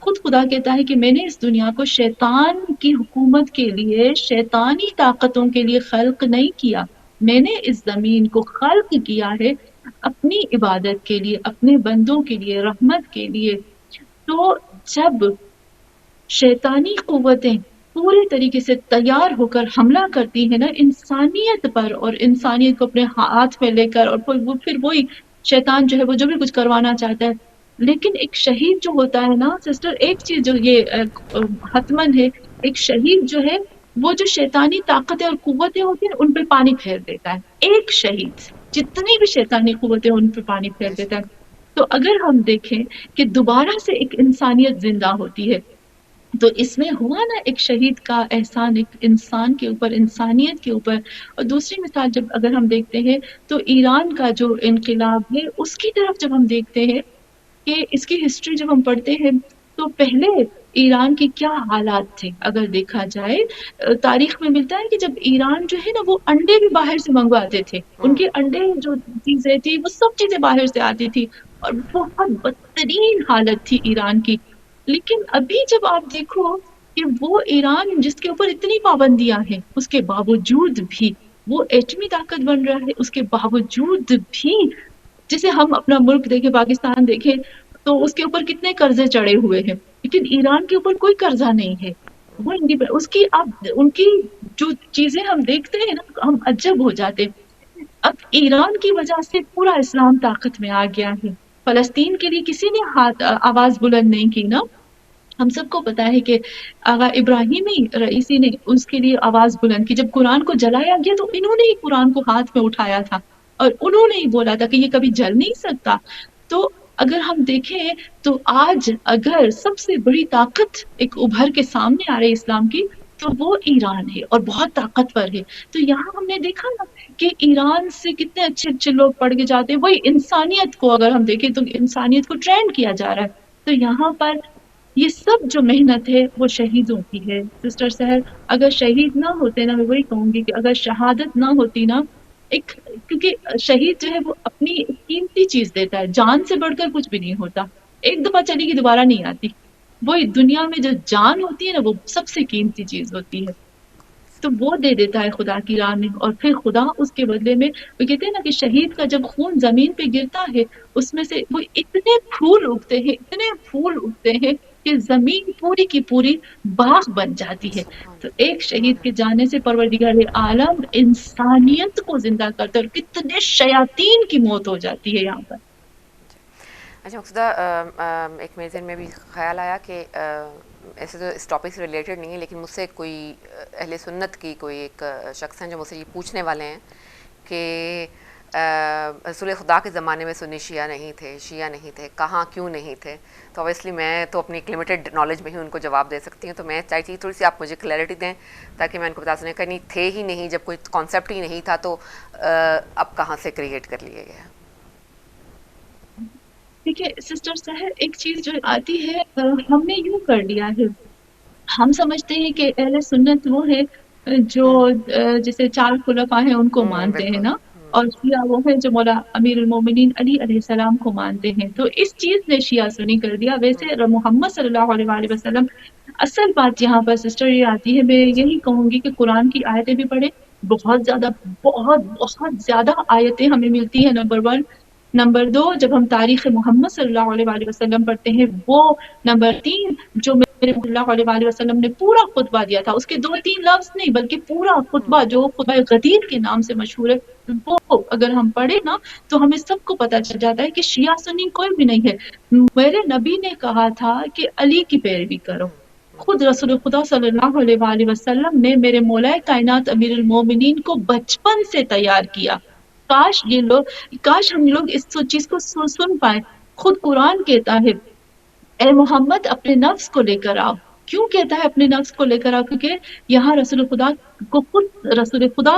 خود خدا کہتا ہے کہ میں نے اس دنیا کو شیطان کی حکومت کے لیے، شیطانی طاقتوں کے لیے خلق نہیں کیا، میں نے اس زمین کو خلق کیا ہے اپنی عبادت کے لیے، اپنے بندوں کے لیے، رحمت کے لیے۔ تو جب شیطانی قوتیں پورے طریقے سے تیار ہو کر حملہ کرتی ہیں نا انسانیت پر، اور انسانیت کو اپنے ہاتھ میں لے کر، اور پھر وہی شیطان جو ہے وہ جو بھی کچھ کروانا چاہتا ہے، لیکن ایک شہید جو ہوتا ہے نا سسٹر، ایک چیز جو یہ حتمن ہے، ایک شہید جو ہے وہ جو شیطانی طاقتیں اور قوتیں ہوتی ہیں ان پہ پانی پھیر دیتا ہے۔ ایک شہید جتنی بھی شیطانی قوتیں ان پہ پانی پھیر بے دیتا شک۔ ہے۔ تو اگر ہم دیکھیں کہ دوبارہ سے ایک انسانیت زندہ ہوتی ہے، تو اس میں ہوا نا ایک شہید کا احسان ایک انسان کے اوپر، انسانیت کے اوپر۔ اور دوسری مثال جب اگر ہم دیکھتے ہیں تو ایران کا جو انقلاب ہے اس کی طرف جب ہم دیکھتے ہیں کہ اس کی ہسٹری جب ہم پڑھتے ہیں تو پہلے ایران کے کیا حالات تھے اگر دیکھا جائے، تاریخ میں ملتا ہے کہ جب ایران جو ہے نا وہ انڈے بھی باہر سے منگواتے تھے، ان کے انڈے جو چیزیں تھی وہ سب چیزیں باہر سے آتی تھی، اور بہت بدترین حالت تھی ایران کی۔ لیکن ابھی جب آپ دیکھو کہ وہ ایران جس کے اوپر اتنی پابندیاں ہیں، اس کے باوجود بھی وہ ایٹمی طاقت بن رہا ہے، اس کے باوجود بھی جیسے ہم اپنا ملک دیکھیں، پاکستان دیکھیں، تو اس کے اوپر کتنے قرضے چڑھے ہوئے ہیں، لیکن ایران کے اوپر کوئی قرضہ نہیں ہے۔ وہ اس کی آپ ان کی جو چیزیں ہم دیکھتے ہیں نا ہم عجب ہو جاتے ہیں۔ اب ایران کی وجہ سے پورا اسلام طاقت میں آ گیا ہے، فلسطین کے لیے کسی نے آواز بلند نہیں کی نا۔ ہم سب کو پتا ہے کہ آغا ابراہیمی رئیسی نے اس کے لیے آواز بلند کی، جب قرآن کو جلایا گیا تو انہوں نے ہی قرآن کو ہاتھ میں اٹھایا تھا، اور انہوں نے ہی بولا تھا کہ یہ کبھی جل نہیں سکتا۔ تو اگر ہم دیکھیں تو آج اگر سب سے بڑی طاقت ایک ابھر کے سامنے آ رہی اسلام کی تو وہ ایران ہے، اور بہت طاقتور ہے۔ تو یہاں ہم نے دیکھا نا کہ ایران سے کتنے اچھے اچھے لوگ پڑھ کے جاتے ہیں، وہی انسانیت کو اگر ہم دیکھیں تو انسانیت کو ٹرینڈ کیا جا رہا ہے۔ تو یہاں پر یہ سب جو محنت ہے وہ شہیدوں کی ہے. سسٹر سحر اگر شہید نہ ہوتے نا، میں وہی کہوں گی کہ اگر شہادت نہ ہوتی نا، ایک کیونکہ شہید جو ہے وہ اپنی قیمتی چیز دیتا ہے، جان سے بڑھ کر کچھ بھی نہیں ہوتا. ایک دفعہ چلی گی دوبارہ نہیں آتی. وہی دنیا میں جو جان ہوتی ہے نا وہ سب سے قیمتی چیز ہوتی ہے، تو وہ دے دیتا ہے خدا کی راہ میں، اور پھر خدا اس کے بدلے میں، وہ کہتے ہیں نا کہ شہید کا جب خون زمین پہ گرتا ہے اس میں سے وہ اتنے پھول اگتے ہیں، اتنے پھول اگتے ہیں کہ زمین پوری کی پوری باغ بن جاتی ہے. سبحان تو اللہ، ایک سبحان شہید کے اللہ. جانے سے پروردگار عالم انسانیت کو زندہ کرتا ہے، اور کتنے شیاطین کی موت ہو جاتی ہے یہاں پر. اچھا مقصودہ، ایک میرے ذہن میں بھی خیال آیا کہ ایسے تو اس ٹاپک سے ریلیٹڈ نہیں ہے، لیکن مجھ سے کوئی اہل سنت کی کوئی ایک شخص ہیں جو مجھ سے یہ پوچھنے والے ہیں کہ رسول خدا کے زمانے میں سنی شیعہ نہیں تھے، شیعہ نہیں تھے، کہاں کیوں نہیں تھے؟ تو اویسلی میں تو اپنی ایک لمیٹڈ نالج میں ہی ان کو جواب دے سکتی ہوں، تو میں چاہتی ہوں تھوڑی سی آپ مجھے کلیئرٹی دیں تاکہ میں ان کو بتا سکوں کہ نہیں تھے ہی نہیں، جب کوئی کانسیپٹ ہی نہیں تھا تو اب کہاں سے کریٹ کر لیے گئے؟ دیکھیے سسٹر سحر، ایک چیز جو آتی ہے ہم نے یوں کر لیا ہے، ہم سمجھتے ہیں کہ اہل سنت وہ ہے جو جیسے چار خلفاء ہیں ان کو مانتے ہیں بالکل. نا، اور شیعہ وہ ہے جو مولا امیر المومنین علی علیہ السلام کو مانتے ہیں. تو اس چیز نے شیعہ سنی کر دیا. ویسے محمد صلی اللہ علیہ وآلہ وسلم، اصل بات یہاں پر سسٹر یہ آتی ہے، میں یہی کہوں گی کہ قرآن کی آیتیں بھی پڑھیں، بہت زیادہ، بہت بہت زیادہ آیتیں ہمیں ملتی ہیں. نمبر 1. نمبر 2، جب ہم تاریخ محمد صلی اللہ علیہ وآلہ وسلم پڑھتے ہیں وہ. نمبر 3، جو میرے صلی اللہ علیہ وآلہ وسلم نے پورا خطبہ دیا تھا، اس کے 2-3 لفظ نہیں بلکہ پورا خطبہ جو خطبہ غدیر کے نام سے مشہور ہے، وہ اگر ہم پڑھیں نا تو ہمیں سب کو پتہ چل جاتا ہے کہ شیعہ سنی کوئی بھی نہیں ہے. میرے نبی نے کہا تھا کہ علی کی پیروی کرو. خود رسول خدا صلی اللہ علیہ وآلہ وسلم نے میرے مولا کائنات امیر المومنین کو بچپن سے تیار کیا. کاش ہم لوگ اس چیز کو سن پائیں. خود قرآن کہتا ہے اے محمد اپنے نفس کو لے کر آؤ. کیوں کہتا ہے اپنے نفس کو لے کر آؤ؟ کیونکہ یہاں رسول خدا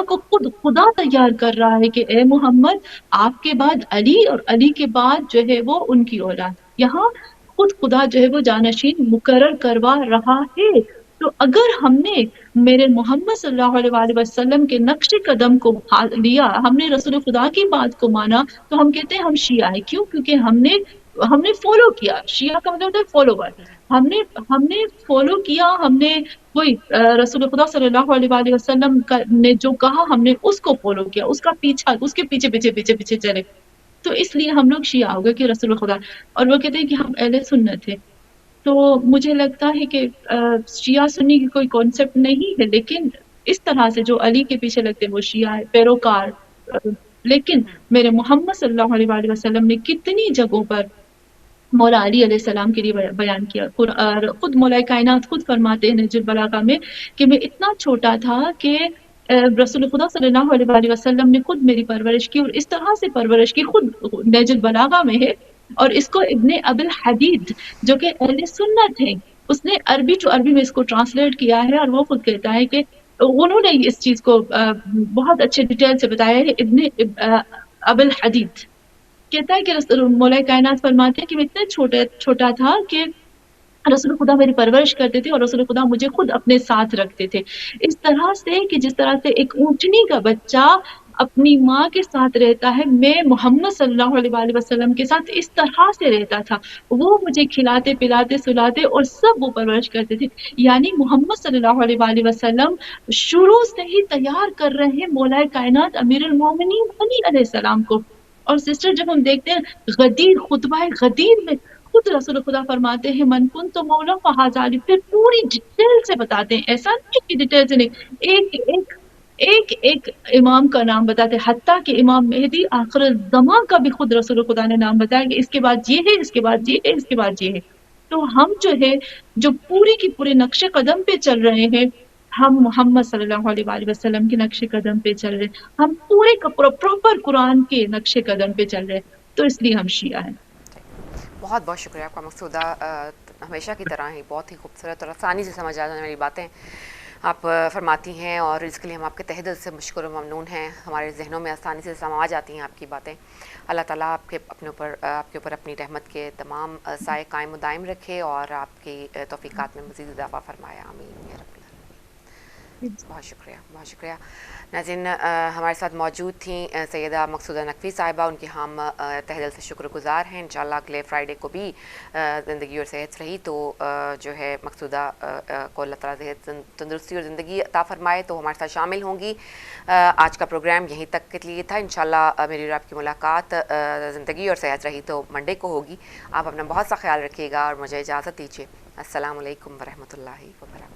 کو خود خدا تیار کر رہا ہے کہ اے محمد آپ کے بعد علی، اور علی کے بعد جو ہے وہ ان کی اولاد. یہاں خود خدا جو ہے وہ جانشین مقرر کروا رہا ہے. تو اگر ہم نے میرے محمد صلی اللہ علیہ وآلہ وسلم کے نقش قدم کو لیا، ہم نے رسول خدا کی بات کو مانا، تو ہم کہتے ہیں ہم شیعہ ہیں. کیوں؟ کیونکہ ہم نے فالو کیا. شیعہ کا مطلب ہوتا ہے فالوور. ہم نے فالو کیا، ہم نے وہی رسول خدا صلی اللہ علیہ وآلہ وسلم نے جو کہا ہم نے اس کو فالو کیا، اس کا پیچھا، اس کے پیچھے پیچھے پیچھے پیچھے چلے. تو اس لیے ہم لوگ شیعہ ہو گئے کہ رسول خدا. اور وہ کہتے ہیں کہ ہم اہل سنت ہیں. تو مجھے لگتا ہے کہ شیعہ سنی کی کوئی کانسیپٹ نہیں ہے، لیکن اس طرح سے جو علی کے پیچھے لگتے ہیں وہ شیعہ ہے، پیروکار. لیکن میرے محمد صلی اللہ علیہ وآلہ وسلم نے کتنی جگہوں پر مولا علی علیہ السلام کے لیے بیان کیا. خود مولا کائنات خود فرماتے ہیں نہج البلاغہ میں کہ میں اتنا چھوٹا تھا کہ رسول خدا صلی اللہ علیہ وآلہ وسلم نے خود میری پرورش کی، اور اس طرح سے پرورش کی. خود نہج البلاغہ میں ہے، اور اس کو ابن ابی الحدید جو کہ اہل سنت ہیں، اس نے عربی میں اس کو ٹرانسلیٹ کیا ہے، اور وہ خود کہتا ہے کہ انہوں نے اس چیز کو بہت اچھے ڈیٹیل سے بتایا ہے. ابن ابی الحدید کہتا ہے کہ مولا کائنات فرماتے ہیں کہ میں اتنا چھوٹا تھا کہ رسول خدا میری پرورش کرتے تھے، اور رسول خدا مجھے خود اپنے ساتھ رکھتے تھے. اس طرح سے کہ جس طرح سے ایک اونٹنی کا بچہ اپنی ماں کے ساتھ رہتا ہے، میں محمد صلی اللہ علیہ وآلہ وسلم کے ساتھ اس طرح سے رہتا تھا. وہ مجھے کھلاتے پلاتے سلاتے اور سب وہ پرورش کرتے تھے. یعنی محمد صلی اللہ علیہ وآلہ وسلم شروع سے ہی تیار کر رہے ہیں مولا کائنات امیر المومنین علی علیہ السلام کو. اور سسٹر جب ہم دیکھتے ہیں غدیر، خطبہ غدیر میں خود رسول خدا فرماتے ہیں من کن تو مولا فہذا علی. پھر پوری ڈیٹیل سے بتاتے ہیں، ایسا نہیں کہ ڈیٹیل سے نہیں، ایک امام کا نام بتاتے ہیں، حتیٰ کہ امام مہدی آخر الزماں کا بھی خود رسول خدا نے نام بتایا کہ اس کے بعد یہ ہے، اس کے بعد یہ ہے، اس کے بعد یہ ہے. تو ہم جو ہے جو پوری کی پورے نقش قدم پہ چل رہے ہیں، ہم محمد صلی اللہ علیہ وآلہ وسلم کے نقش قدم پہ چل رہے ہیں، ہم پورے کا پورا پراپر قرآن کے نقش قدم پہ چل رہے ہیں. تو اس لیے ہم شیعہ ہیں. بہت بہت شکریہ آپ کا مقصودہ، ہمیشہ کی طرح ہی بہت ہی خوبصورت اور آسانی سے سمجھ آ جانے والی باتیں آپ فرماتی ہیں اور اس کے لیے ہم آپ کے تہ دل سے مشکور و ممنون ہیں. ہمارے ذہنوں میں آسانی سے سما جاتی ہیں آپ کی باتیں. اللہ تعالیٰ آپ کے اوپر اپنی رحمت کے تمام سائے قائم و دائم رکھے اور آپ کی توفیقات میں مزید اضافہ فرمایا. آمین یا رب العالمین. بہت شکریہ بہت شکریہ. ناظرین ہمارے ساتھ موجود تھیں سیدہ مقصودہ نقوی صاحبہ. ان کی ہم تہ دل سے شکر گزار ہیں. انشاءاللہ اگلے فرائیڈے کو بھی زندگی اور صحت رہی تو جو ہے مقصودہ کو اللہ تعالیٰ صحت تندرستی اور زندگی عطا فرمائے تو ہمارے ساتھ شامل ہوں گی. آج کا پروگرام یہیں تک کے لیے تھا. انشاءاللہ میری اور آپ کی ملاقات زندگی اور صحت رہی تو منڈے کو ہوگی. آپ اپنا بہت سا خیال رکھیے گا اور مجھے اجازت دیجیے. السلام علیکم ورحمۃ اللہ وبرکاتہ.